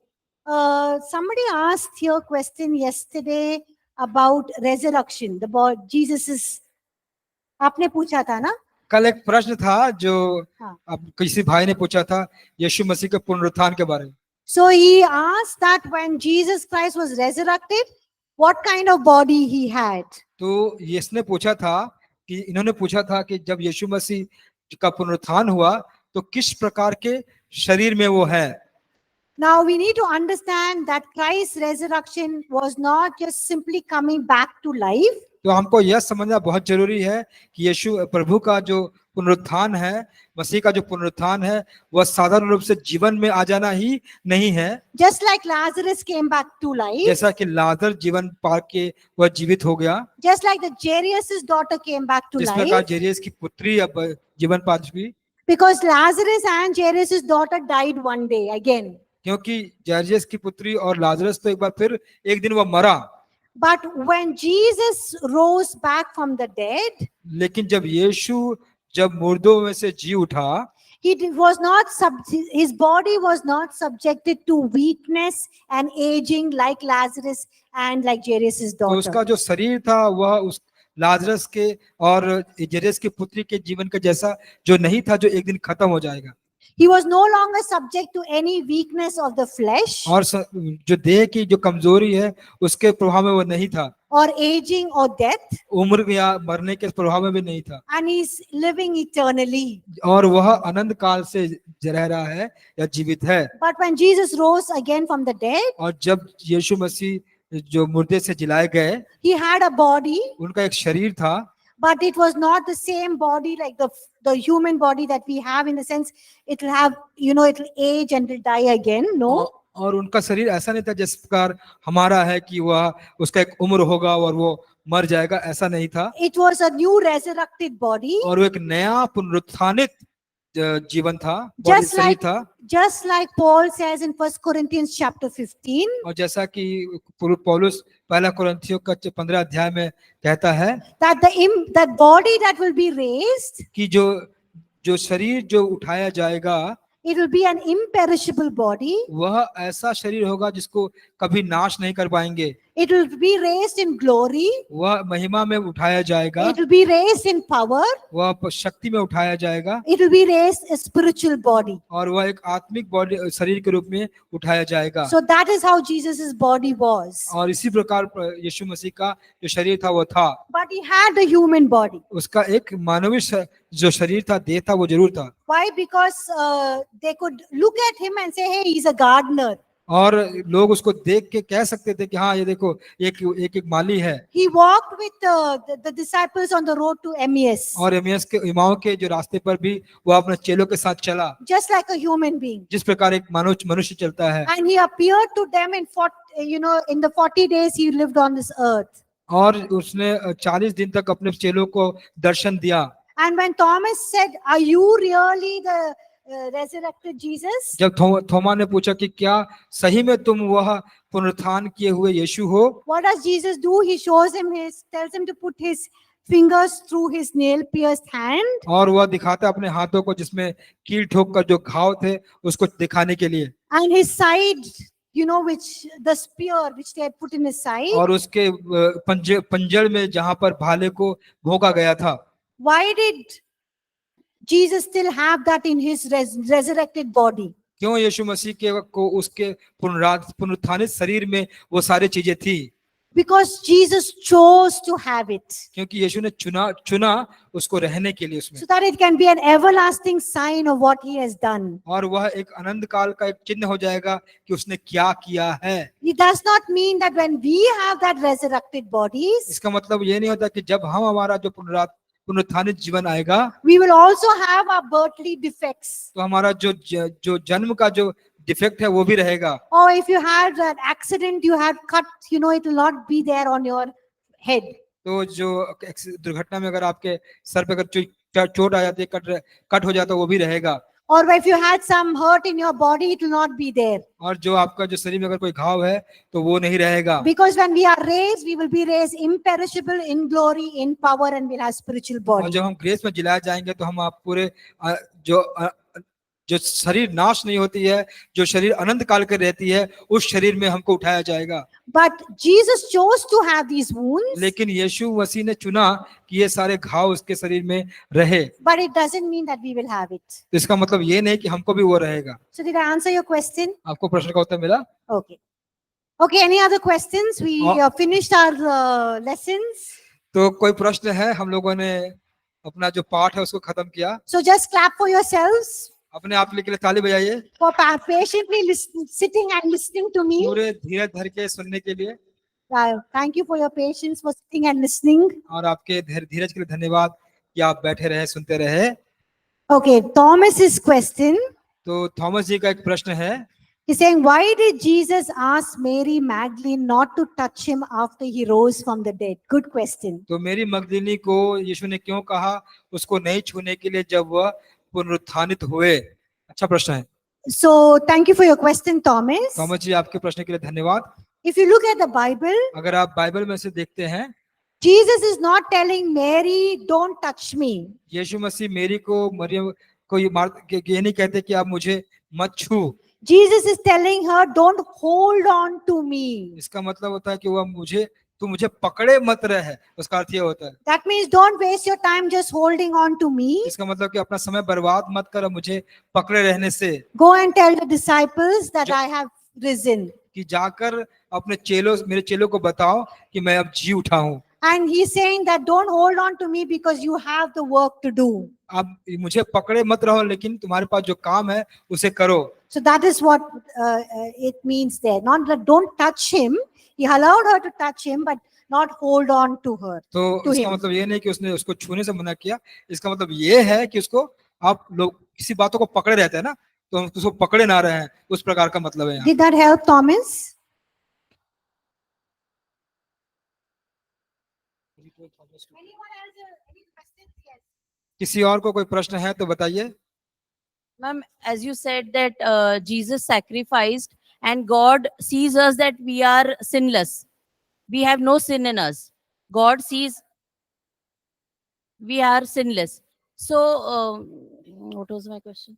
Somebody asked here a question yesterday about resurrection. Jesus is, आपने पूछा था ना?
कल एक प्रश्न था जो
हाँ.
अब किसी भाई ने पूछा था यीशु मसीह के पुनरुत्थान के बारे में।
So he asked that when Jesus Christ was resurrected, what kind of body he had?
तो इसने पूछा था कि इन्होंने पूछा था कि जब यीशु मसीह का पुनरुत्थान हुआ तो किस प्रकार के शरीर में वो है।
Now we need to understand that Christ's resurrection was not just simply coming back to life.
तो हमको यह समझना बहुत जरूरी है कि यीशु प्रभु का जो पुनरुत्थान है, मसीह का जो पुनरुत्थान है, वह साधारण रूप से जीवन में आ जाना ही नहीं है।
Just like Lazarus came back to life.
जैसा कि लाजर जीवन पा के वह जीवित हो गया।
Just like the Jairus' daughter came back to
जिस प्रकार
life.
जेरियस की पुत्री अब जीवन पा चुकी।
Because Lazarus and Jairus' daughter died one day again.
क्योंकि जायरस की पुत्री और लाजरस तो एक बार फिर एक दिन वह मरा।
But when Jesus rose back from the dead,
लेकिन जब यीशु जब मुर्दों में से जी उठा,
was not his body was not subjected to weakness and aging like Lazarus and like Jairus'
तो
daughter.
उसका जो शरीर था वह उस लाजरस के और जेरेस की पुत्री के जीवन का जैसा जो नहीं था, जो एक दिन खत्म हो जाएगा।
He was no longer subject to any weakness of the flesh
और जो देह की जो कमजोरी है उसके प्रभाव में वो नहीं था,
or aging or death,
उम्र या मरने के प्रभाव में भी नहीं था,
and he's living eternally.
और वह अनंत काल से रह रहा है या जीवित है।
But when Jesus rose again from the dead,
और जब यीशु मसीह जो मुर्दे से जिलाए गए,
he had a body,
उनका एक शरीर था,
but it was not the same body like the human body that we have, in the sense it will have, it'll age and it'll die again. No,
और उनका शरीर ऐसा नहीं था जिस प्रकार हमारा है कि वह उसका एक उम्र होगा और वो मर जाएगा, ऐसा नहीं था।
it was a new resurrected body,
और वो एक नया पुनरुत्थानित जीवन था,
Just
शरीर
like-
था।
just like Paul says in 1 Corinthians chapter 15,
और जैसा कि पौलुस पहला कुरिन्थियों का 15 अध्याय में कहता है
that that body that will be raised,
कि जो शरीर जो उठाया जाएगा
it will be an imperishable body.
वह ऐसा शरीर होगा जिसको कभी नाश नहीं कर पाएंगे।
It will be raised in glory.
वह महिमा में उठाया जाएगा,
It will be raised in power.
वह शक्ति में उठाया जाएगा,
It will be raised a spiritual body.
और वह एक आत्मिक बॉडी शरीर के रूप में उठाया जाएगा।
So that is how Jesus' body was.
और इसी प्रकार यीशु मसीह का जो शरीर था वो था,
But he had the human body.
उसका एक मानवीय जो शरीर था, देह था, वो जरूर था।
Why? Because they could look at him and say, hey, he's a gardener.
और लोग उसको देख के कह सकते थे कि हाँ ये देखो एक माली है।
He walked with the disciples on the road to Emmaus,
और एमियस के इमामों के जो रास्ते पर भी वो अपने चेलों के साथ चला,
just like a human being.
जिस प्रकार एक मनुष्य चलता है।
And he appeared to them in in the 40 days he lived on this earth.
और उसने 40 दिन तक अपने चेलों को दर्शन दिया।
And when Thomas said, are you really the resurrected Jesus?
जब थोमा ने पूछा कि क्या सही में तुम वह पुनरुत्थान किए हुए यीशु हो,
What does Jesus do? He tells him to put his fingers through his nail pierced hand,
और वह दिखाता अपने हाथों को जिसमें कील ठोक कर जो घाव थे उसको दिखाने के लिए,
and his side, which the spear which they had put in his side.
और उसके पंजड़ में जहां पर भाले को भोंका गया था।
Why did Jesus still have that in his resurrected body?
क्यों यीशु मसीह को उसके पुनरुत्थानित शरीर में वो सारी चीजें थी?
Because Jesus chose to have it,
क्योंकि यीशु ने चुना उसको रहने के लिए उसमें,
so that it can be an everlasting sign of what he has done.
और वह एक अनंत काल का एक चिन्ह हो जाएगा कि उसने क्या किया है।
It does not mean that when we have that resurrected bodies,
इसका मतलब ये नहीं होता कि जब हम हमारा जो पुनरुत्थानित जीवन आएगा
we will also have our birthly defects.
तो हमारा जो जन्म का जो डिफेक्ट है वो भी रहेगा।
Or if you had an accident, you had cut, it will not be there on your head.
तो जो दुर्घटना में अगर आपके सर पे अगर चोट आ जाती है, कट हो जाता है, वो भी रहेगा।
Or if you had some hurt in your body, it will not be there.
और जो आपका जो शरीर में अगर कोई घाव है तो वो नहीं रहेगा।
Because when we are raised, we will be raised imperishable, in glory, in power, and we'll have spiritual
और
body.
जब हम ग्रेस में जिलाए जाएंगे तो हम आप पूरे जो शरीर नाश नहीं होती है, जो शरीर अनंत काल के रहती है, उस शरीर में हमको उठाया जाएगा।
But Jesus chose to have these wounds,
लेकिन यीशु मसीह ने चुना कि ये सारे घाव उसके शरीर में रहे।
but it doesn't mean that we will have it.
तो इसका मतलब ये नहीं कि हमको भी वो रहेगा।
So did I answer your question?
आपको प्रश्न का उत्तर मिला?
Okay. Okay, any other questions? We finished our lessons.
तो कोई प्रश्न है? हम लोगों ने अपना जो पाठ है उसको खत्म किया।
So just clap for yourselves
अपने आप के लिए ताली बजाइए,
for patiently sitting and listening to me.
पूरे धीरज धर के सुनने के लिए।
Thank you for your patience, for sitting and listening.
और आपके धीरज के लिए धन्यवाद कि आप बैठे रहे, सुनते रहे।
Okay, Thomas's question.
तो थॉमस जी का एक प्रश्न है।
He's saying, why did Jesus ask Mary Magdalene not to touch him after he rose from the dead? Good question.
तो मेरी मगदलीनी को यीशु ने क्यों कहा उसको नहीं छूने के लिए जब वह पुनरुत्थानित हुए? अच्छा प्रश्न है।
So thank you for your question, Thomas.
Thomas ji, आपके प्रश्न के लिए धन्यवाद।
If you look at the Bible,
अगर आप बाइबल में से देखते हैं,
Jesus is not telling Mary, don't touch me.
यीशु मसीह मेरी को मरियम को ये नहीं कहते कि आप मुझे मत छू।
Jesus is telling her, don't hold on to me.
इसका मतलब होता है कि वह तू मुझे पकड़े मत रहे, उसका अर्थ ये होता है।
That means don't waste your time just holding on to me.
इसका मतलब कि अपना समय बर्बाद मत कर मुझे पकड़े रहने से,
Go and tell the disciples that I have risen.
कि जाकर अपने मेरे चेलों को बताओ कि मैं अब जी उठा हूँ।
And he's saying that don't hold on to me because you have the work to do.
अब मुझे पकड़े मत रहो, लेकिन तुम्हारे पास जो काम है उसे करो।
So that is what it means there. Not that don't touch him. He allowed her to touch him, but not hold on to her.
तो
To
इसका
him.
मतलब ये नहीं कि उसने उसको छूने से मना किया। इसका मतलब ये है कि उसको, आप लोग किसी बातों को पकड़े रहते हैं ना, तो हम उसको पकड़े ना रहे, उस प्रकार का मतलब है यहाँ।
Did that help Thomas? Anyone else? Any questions? Yes.
किसी और को कोई प्रश्न है तो बताइए।
Ma'am, as you said that Jesus sacrificed and God sees us that we are sinless. We have no sin in us. God sees we are sinless. So, what was my question?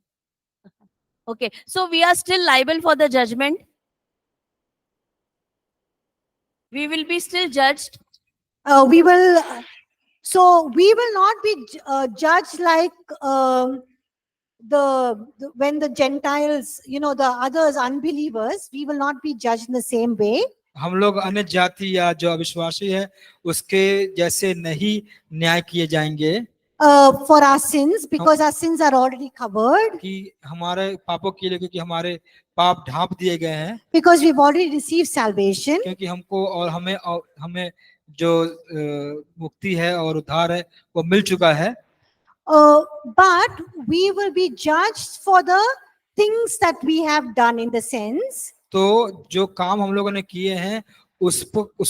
Okay, so we are still liable for the judgment. We will be still judged.
We will. So we will not be judged like when the Gentiles, the others, unbelievers. We will not be judged in the same way.
हम लोग अन्य जाति या जो अविश्वासी है उसके जैसे नहीं न्याय किए जाएंगे,
For our sins, because our sins are already covered.
कि हमारे पापों के लिए, क्योंकि हमारे पाप ढांप दिए गए हैं,
Because we've already received salvation.
क्योंकि हमको और हमें जो मुक्ति है और उद्धार है वो मिल चुका है।
But we will be judged for the things that we have done, in the sense
तो जो काम हम लोगों ने किए हैं उस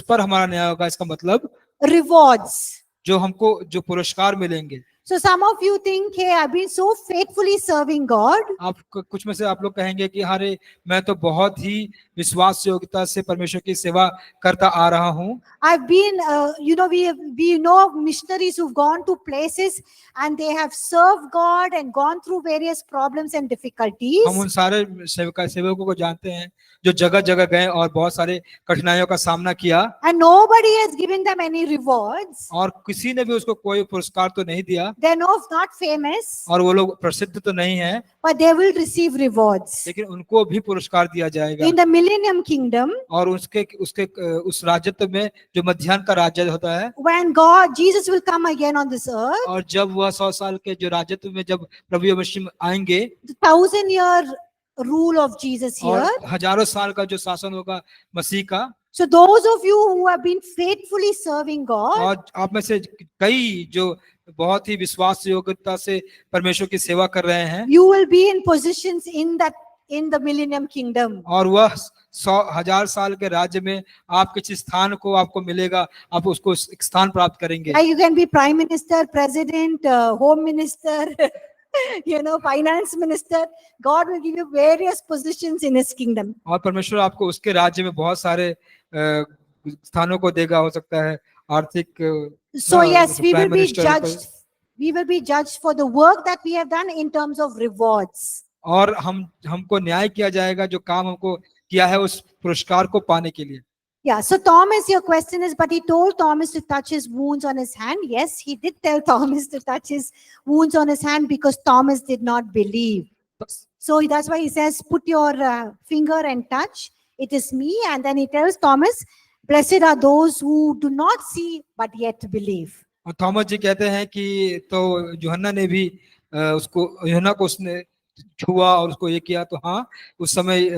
पर हमारा न्याय होगा। इसका मतलब
rewards.
जो हमको जो पुरस्कार मिलेंगे।
So some of you think, hey, I've been so faithfully serving God.
आप कुछ में से आप लोग कहेंगे कि अरे मैं तो बहुत ही विश्वास योग्यता से परमेश्वर की सेवा करता आ रहा हूँ।
I've been, we know missionaries who've gone to places and they have served God and gone through various problems and difficulties.
हम उन सारे सेवकों को जानते हैं जो जगह जगह गए और बहुत सारे कठिनाइयों का सामना किया,
And nobody has given them any rewards.
और किसी ने भी उसको कोई पुरस्कार तो नहीं दिया,
They're not famous,
और वो लोग प्रसिद्ध तो नहीं है,
but they will receive rewards.
लेकिन उनको भी पुरस्कार दिया जाएगा।
In the millennium kingdom,
और उस राज्यत्व में जो मध्याह्न का राज्य होता है,
when Jesus will come again on this earth,
और जब वह 100 साल के जो राज्यत्व में जब प्रभु यीशु मसीह आएंगे,
the 1,000-year rule of Jesus
और
here.
हजारों साल का जो शासन होगा मसीह का,
So those of you who have been faithfully serving God,
और आप में से कई जो बहुत ही विश्वास योग्यता से परमेश्वर की सेवा कर रहे हैं,
you will be in positions in the millennium kingdom.
और वह 100,000 साल के राज्य में आप किसी स्थान को आपको मिलेगा, आप उसको एक स्थान प्राप्त करेंगे।
You can be prime minister, president, home minister, finance minister. God will give you various positions in his kingdom.
और परमेश्वर आपको उसके राज्य में बहुत सारे स्थानों को देगा, हो सकता है आर्थिक।
So yes, we will
prime
be
minister,
judged. We will be judged for the work that we have done in terms of rewards.
और हमको न्याय किया जाएगा जो काम हमको किया है उस पुरस्कार को पाने के लिए।
Yeah, so Thomas, your question is, but he told Thomas to touch his wounds on his hand. Yes, he did tell Thomas to touch his wounds on his hand because Thomas did not believe. So that's why he says, put your finger and touch. It is me. And then he tells Thomas, blessed are those who do not see but yet believe.
और Thomas जी कहते हैं कि तो यूहन्ना ने भी यूहन्ना को उसने छुआ और उसको ये किया, तो हाँ उस समय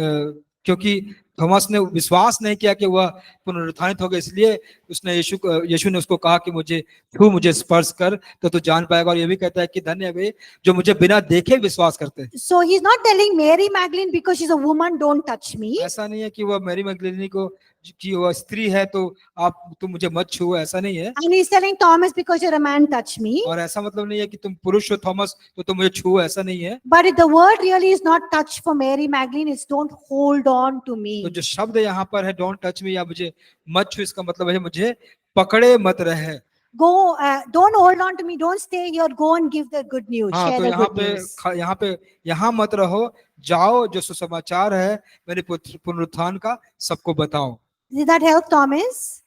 क्योंकि थॉमस ने विश्वास नहीं किया कि वह पुनरुत्थानित होगा, इसलिए उसने यीशु ने उसको कहा कि मुझे स्पर्श कर तो तू जान पाएगा। और ये भी कहता है कि धन्य है वे जो मुझे बिना देखे विश्वास करते हैं।
So he's not telling Mary Magdalene because she's a woman, don't touch me.
ऐसा नहीं है कि वह मैरी मैगदलीनी को कि वह स्त्री है तो तुम मुझे मत छुओ, ऐसा नहीं है।
And he's telling Thomas, because you're a man, touch me.
और ऐसा मतलब नहीं है कि तुम पुरुष हो थॉमस तो तुम मुझे छुओ, ऐसा नहीं है।
But the word really is not touch for Mary Magdalene, it's don't hold on to
तो
me.
जो शब्द यहाँ पर है डोंट टच मी या मुझे मत छू, इसका मतलब है मुझे पकड़े मत रहे।
Go, don't hold on to me, don't stay here, go and give the good news,
हाँ,
share
तो
the
यहाँ
good news.
पे यहाँ मत रहो, जाओ जो सुसमाचार है मेरे पुनरुत्थान का सबको बताओ।
Did that help, Thomas?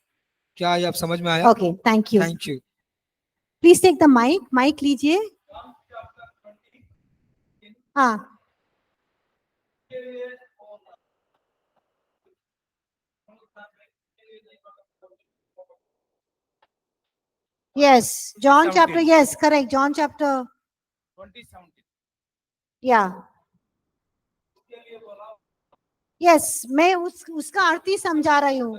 क्या ये आप समझ में आया?
Okay, thank you.
Thank you.
Please take the mic. Mic लीजिए. हाँ. Yes, John chapter, yes, correct. John chapter,
20:17.
yeah. Yes, मैं उसका अर्थ ही समझा रही हूँ.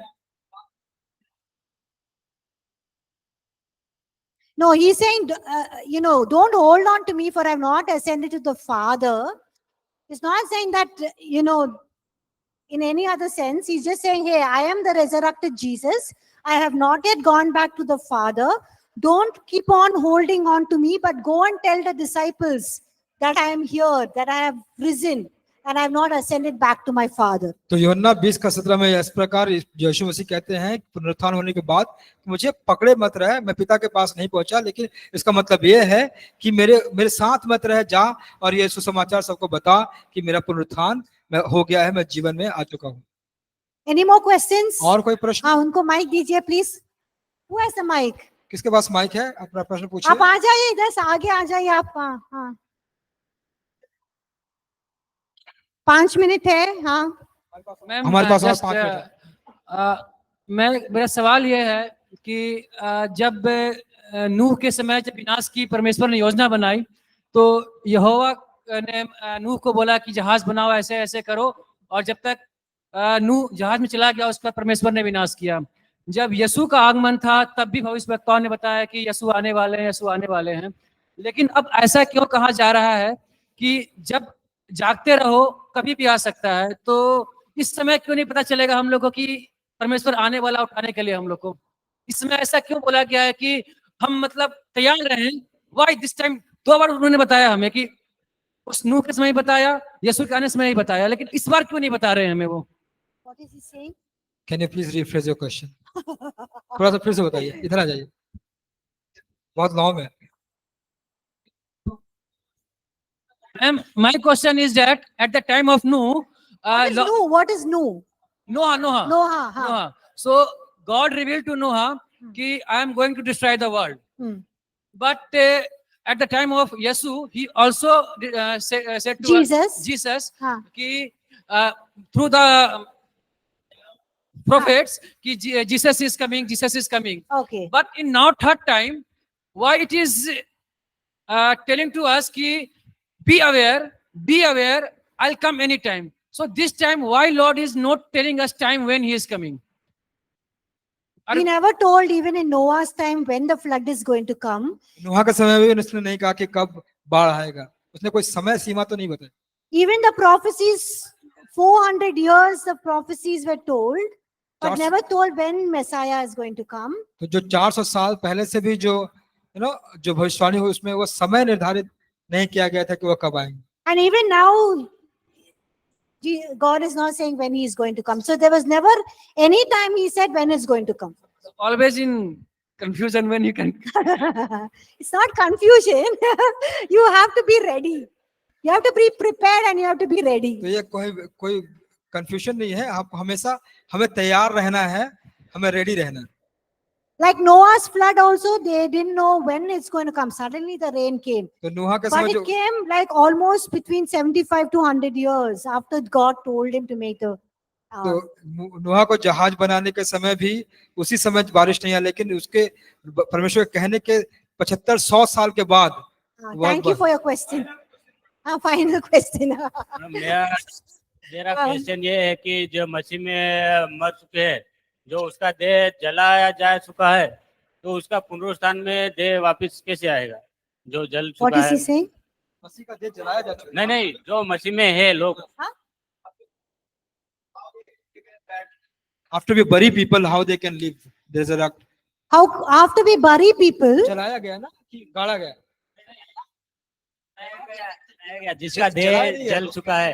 No, he's saying, don't hold on to me, for I have not ascended to the Father. It's not saying that, in any other sense. He's just saying, hey, I am the resurrected Jesus. I have not yet gone back to the Father. Don't keep on holding on to me, but go and tell the disciples that I am here, that I have risen, and I have not ascended back to my Father.
तो यूहन्ना 20:17 में इस प्रकार यीशु मसीह कहते हैं पुनरुत्थान होने के बाद मुझे पकड़े मत रहे, मैं पिता के पास नहीं पहुंचा, लेकिन इसका मतलब ये है कि मेरे साथ मत रहे, जा और ये सुसमाचार सबको बता कि मेरा पुनरुत्थान हो गया है, मैं जीवन में आ चुका हूँ।
Any more questions?
और कोई प्रश्न?
हाँ, उनको माइक दीजिए please. Who has the mic?
किसके पास माइक है? अपना प्रश्न पूछिए।
आप आ जाइए इधर से, आगे आ जाइए आप. हाँ, 5 मिनट है. हाँ,
मैम,
हमारे पास और
just,
5 मिनट है।
मेरा सवाल ये है कि जब नूह के समय जब विनाश की परमेश्वर ने योजना बनाई तो यहोवा ने नूह को बोला कि जहाज बनाओ, ऐसे ऐसे करो, और जब तक नूह जहाज में चला गया उस पर परमेश्वर ने विनाश किया। जब यीशु का आगमन था तब भी भविष्यवक्ताओं ने बताया कि यीशु आने वाले हैं, यीशु आने वाले हैं। लेकिन अब ऐसा क्यों कहा जा रहा है कि जब जागते रहो कभी भी आ सकता है, तो इस समय क्यों नहीं पता चलेगा हम लोगों को कि परमेश्वर आने वाला उठाने के लिए हम लोग को? इस समय ऐसा क्यों बोला गया है कि हम मतलब तैयार रहें? Why this time? 2 बार उन्होंने बताया हमें कि उस नूह के समय ही बताया, यीशु के आने समय ही बताया, लेकिन इस बार क्यों नहीं बता रहे हमें वो?
What is he saying?
Can you please refresh your question? थोड़ा सा फिर से बताइए, इधर आ जाइए, बहुत लॉन्ग है।
My question is that at the time of Noah,
What is Noah? What is Noah?
Noah.
Noah, हाँ.
Noah. So God revealed to Noah कि I am going to destroy the world. But at the time of Yesu, he also said to Jesus
हाँ.
कि through the prophets कि Jesus is coming, Jesus is coming.
Okay.
But in now third time, why it is telling to us कि be aware, I'll come anytime. So this time, why Lord is not telling us time when He is coming?
He never told even in Noah's time when the flood is going to come.
नूह के समय में उसने नहीं कहा कि कब बाढ़ आएगा, उसने कोई समय सीमा तो नहीं बताई।
Even the prophecies, 400 years the prophecies were told, but never told when Messiah is going to come.
तो जो 400 साल पहले से भी जो जो भविष्यवाणी हुई उसमें वो समय निर्धारित नहीं किया गया था कि वो कब आएंगे।
And even now, God is not saying when He is going to come. So there was never any time He said when it's going to come.
Always in confusion when you can.
It's not confusion. You have to be ready. You have to be prepared and you have to be ready.
तो ये कोई confusion नहीं है, आप हमेशा हमें तैयार रहना है, हमें रेडी रहना है।
Like Noah's flood also, they didn't know when it's going to come. Suddenly the rain came.
तो नूह के
But
समय
it came like almost between 75 to 100 years after God told him to make the.
तो नूह को जहाज बनाने के समय भी उसी समय बारिश नहीं आई, लेकिन उसके परमेश्वर के कहने के 75-100 साल के बाद।
Thank you for your question. Final question.
मेरा क्वेश्चन ये है कि जो मसीह में मर चुके हैं, जो उसका देह जलाया जा चुका है, तो उसका पुनरुत्थान में देह वापस कैसे आएगा जो जल चुका
What is
है?
he saying?
मसीह का देह जलाया जा चुका है।
नहीं, जो मसीह में है लोग।
after we bury people, how they can live, resurrect?
How after we bury people,
जलाया गया ना कि गाड़ा गया?
जिसका
जलाया
देह
नहीं है
जल
तो।
चुका है।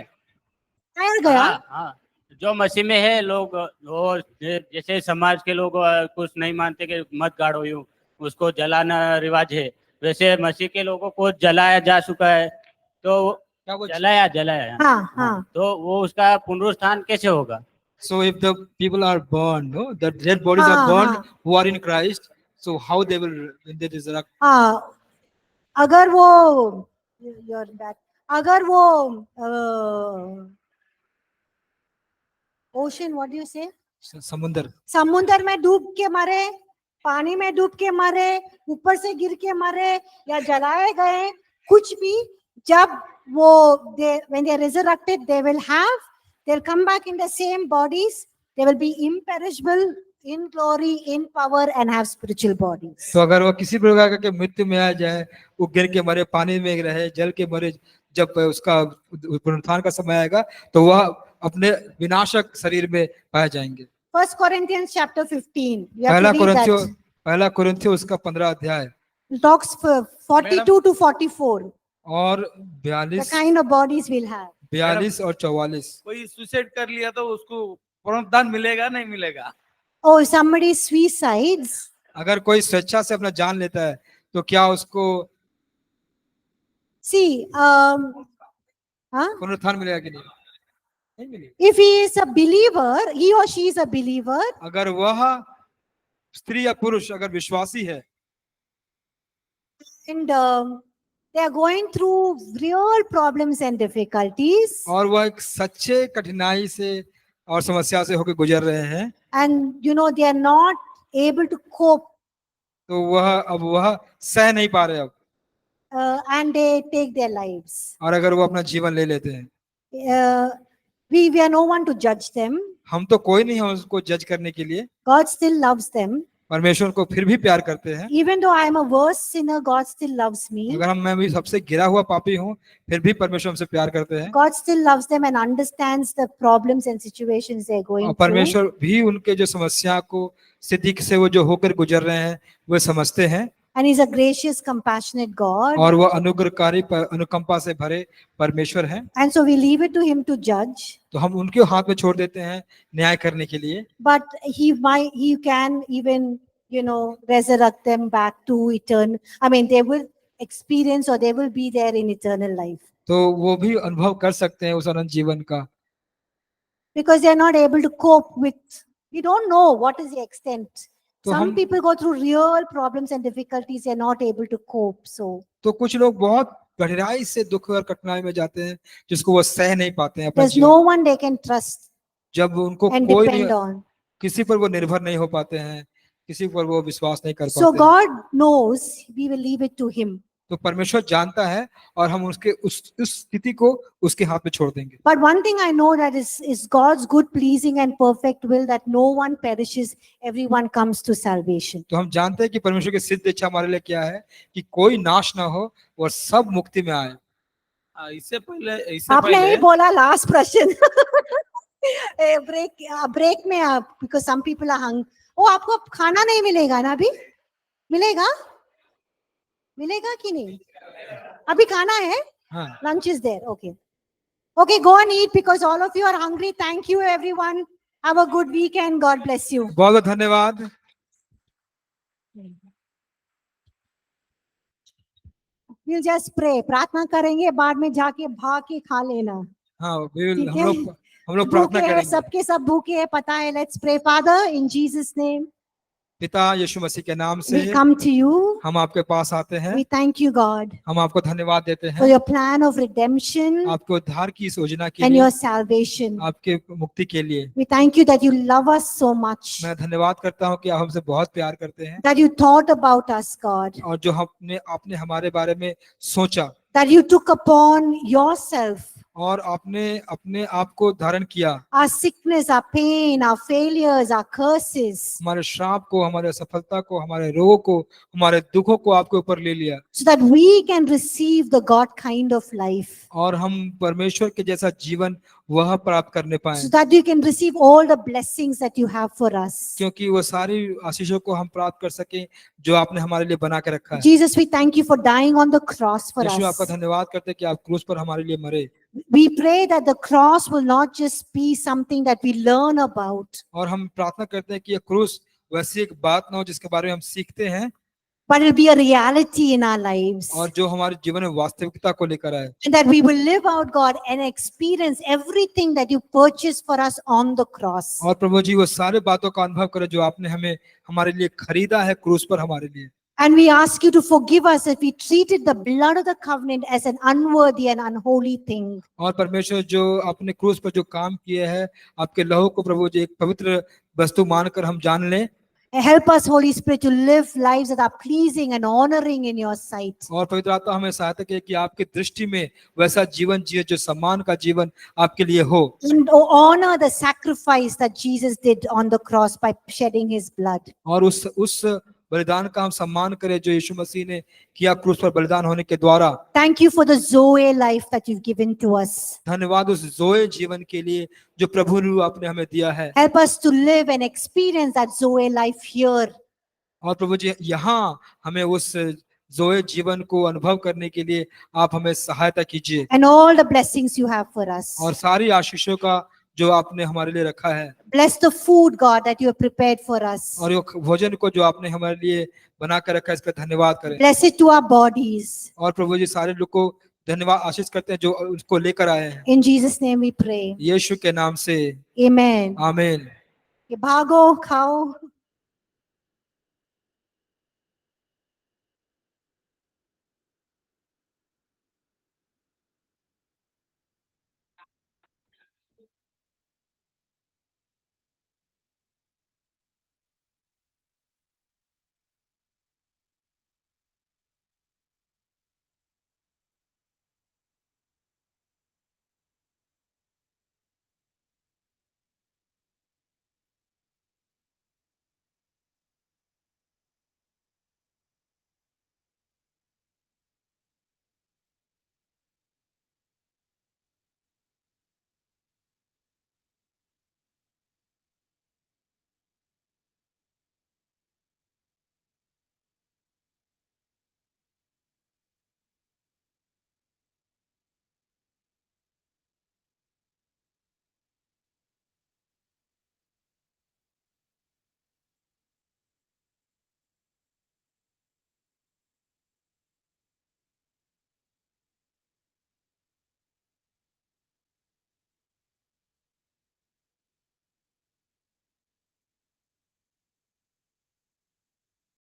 fire गया?
हाँ, हाँ, जो मसीह में है लोग, वो जैसे समाज के लोग कुछ नहीं मानते कि मत गाड़ो यूं, उसको जलाना रिवाज है, वैसे मसीह के लोगों को जलाया जा चुका है, तो
क्या वो
जलाया
हाँ, हाँ.
तो वो उसका पुनरुत्थान कैसे होगा?
So if the people are burned, no, the dead bodies
हाँ,
are burned
हाँ.
who are in Christ, so how they will, when they resurrect?
हाँ, अगर वो you're back. अगर वो ocean, what do you say?
समुंदर,
समुंदर में डूब के मरे, पानी में डूब के मरे, ऊपर से गिर के मरे या जलाए गए, कुछ भी, जब वो when they are resurrected, they'll come back in the same bodies. They will be imperishable, in glory, in power, and have spiritual bodies.
तो अगर वो किसी प्रकार के मृत्यु में आ जाए, वो गिर के मरे, पानी में रहे, जल के मरे, जब उसका पुनरुत्थान का समय आएगा तो वह अपने विनाशक शरीर में पाए जाएंगे।
1 Corinthians chapter 15. You have to read that.
पहला कुरिन्थियों उसका 15 अध्याय
It talks for 42 to 44.
और
The
42
kind of bodies we'll have.
42 और 44।
कोई सुसाइड कर लिया तो उसको पुनरुत्थान मिलेगा नहीं मिलेगा?
Oh, somebody suicides.
अगर कोई स्वेच्छा से अपना जान लेता है तो क्या उसको
See,
पुनरुत्थान मिलेगा कि नहीं? नहीं मिलेगा।
if he is a believer, he or she is a believer,
अगर वह स्त्री या पुरुष अगर विश्वासी है
and they are going through real problems and difficulties,
और वह एक सच्चे कठिनाई से और समस्या से होकर गुजर रहे हैं,
and they are not able to cope,
तो वह सह नहीं पा रहे अब,
and they take their lives.
और अगर वो अपना जीवन ले लेते हैं,
We are no one to judge them.
हम तो कोई नहीं है उसको जज करने के लिए।
God still loves them.
परमेश्वर को फिर भी प्यार करते हैं।
Even though I am a worse sinner, God still loves me.
अगर मैं भी सबसे गिरा हुआ पापी हूँ, फिर भी परमेश्वर हमसे प्यार करते हैं।
God still loves them and understands the problems and situations they are going
और
through.
परमेश्वर भी उनके जो समस्या को स्थिति से वो जो होकर गुजर रहे हैं वो समझते हैं।
And He's a gracious, compassionate God.
और वो अनुग्रहकारी अनुकंपा से भरे परमेश्वर हैं।
And so we leave it to Him to judge.
तो हम उनके हाथ में छोड़ देते हैं न्याय करने के लिए।
But He can even, resurrect them back to eternal. I mean, they will experience or they will be there in eternal life.
तो वो भी अनुभव कर सकते हैं उस अनंत जीवन का।
Because they are not able to cope with. We don't know what is the extent.
तो
Some
हम
people go through real problems and difficulties. They are not able to cope. So
तो कुछ लोग बहुत गहराई से दुख और कठिनाई में जाते हैं जिसको वो सह नहीं पाते हैं अपने
there's
जीवन।
no one they can trust
जब उनको
and
कोई
depend
नहीं,
on.
किसी पर वो निर्भर नहीं हो पाते हैं, किसी पर वो विश्वास नहीं कर
So
पाते हैं।
God knows. We will leave it to Him.
तो परमेश्वर जानता है और हम उसके उस स्थिति को उसके हाथ में छोड़ देंगे।
But one thing I know that is God's good, pleasing, and perfect will that no one perishes, everyone comes to salvation.
तो हम जानते हैं कि परमेश्वर की सिद्ध इच्छा हमारे लिए क्या है कि कोई नाश ना हो और सब मुक्ति में आए।
इससे पहले
आपने ही बोला last प्रश्न। ब्रेक में आप because some people are hungry. ओ आपको खाना नहीं मिलेगा ना अभी? मिलेगा? मिलेगा कि नहीं? अभी खाना है?
हाँ।
Lunch is there. Okay. Okay, go and eat because all of you are hungry. Thank you, everyone. Have a good weekend. God bless you.
बहुत बहुत धन्यवाद।
We'll just pray. प्रार्थना करेंगे, बाद में जाके भाग के खा लेना।
हाँ,
ठीक है?
हम लोग प्रार्थना
भूखे हैं,
करेंगे।
सबके सब भूखे हैं, पता है। Let's pray. Father, in Jesus' name,
पिता यीशु मसीह के नाम से
we come to you.
हम आपके पास आते हैं।
We thank you, God,
हम आपको धन्यवाद देते
for
हैं
your plan of redemption
आपके उद्धार की इस योजना के
and
लिए,
your salvation.
आपके मुक्ति के लिए।
We thank you that you love us so much,
मैं धन्यवाद करता हूँ कि आप हमसे बहुत प्यार करते हैं
that you thought about us, God,
और जो आपने हमारे बारे में सोचा
that you took upon yourself
और आपने अपने आप को धारण किया,
our sickness, our pain, our failures, our curses,
हमारे श्राप को, हमारे असफलता को, हमारे रोगों को, हमारे दुखों को आपके ऊपर ले लिया,
so that we can receive the God kind of life,
और हम परमेश्वर के जैसा जीवन वह प्राप्त करने पाए,
so that you can receive all the blessings that you have for us.
क्योंकि वो सारी आशीषों को हम प्राप्त कर सकें जो आपने हमारे लिए बना के रखा है।
Jesus, we thank you for dying on the cross for
यीशु, आपका
us.
धन्यवाद करते हैं कि आप क्रूस पर हमारे लिए मरे,
We pray that the cross will not just be something that we learn about,
और हम प्रार्थना करते हैं कि ये क्रूस वैसी एक बात ना हो जिसके बारे में हम सीखते हैं,
but it'll be a reality in our lives.
और जो हमारे जीवन में वास्तविकता को लेकर आए,
And that we will live out, God, and experience everything that you purchased for us on the cross.
और प्रभु जी वो सारे बातों का अनुभव करें जो आपने हमें हमारे लिए खरीदा है क्रूस पर हमारे लिए।
And we ask you to forgive us if we treated the blood of the covenant as an unworthy and unholy thing.
और परमेश्वर जो अपने क्रूस पर जो काम किए हैं, आपके लहू को प्रभु जी एक पवित्र वस्तु मानकर हम जान लें,
Help us, Holy Spirit, to live lives that are pleasing and honoring in your sight.
और पवित्र आत्मा हमें सहायता करे कि आपकी दृष्टि में वैसा जीवन जिए जो सम्मान का जीवन आपके लिए हो,
And honor the sacrifice that Jesus did on the cross by shedding his blood.
और उस बलिदान का हम सम्मान करें जो यीशु मसीह ने किया क्रूस पर बलिदान होने के द्वारा।
Thank you for the Zoe life that you've given to us.
धन्यवाद उस जोए जीवन के लिए जो प्रभु ने आपने हमें दिया है,
Help us to live and experience that Zoe life here.
और प्रभु जी यहाँ हमें उस जोए जीवन को अनुभव करने के लिए आप हमें सहायता कीजिए,
And all the blessings you have for us.
और सारी आशीषों का जो आपने हमारे लिए रखा है,
Bless the food, God, that you have prepared for us.
और ये भोजन को जो आपने हमारे लिए बना कर रखा है इस पर धन्यवाद करें।
Bless it to our bodies.
और प्रभु जी सारे लोग को धन्यवाद आशीष करते हैं जो उसको लेकर आए हैं,
In Jesus' name we pray.
यीशु के नाम से
Amen.
आमीन।
ये भागो खाओ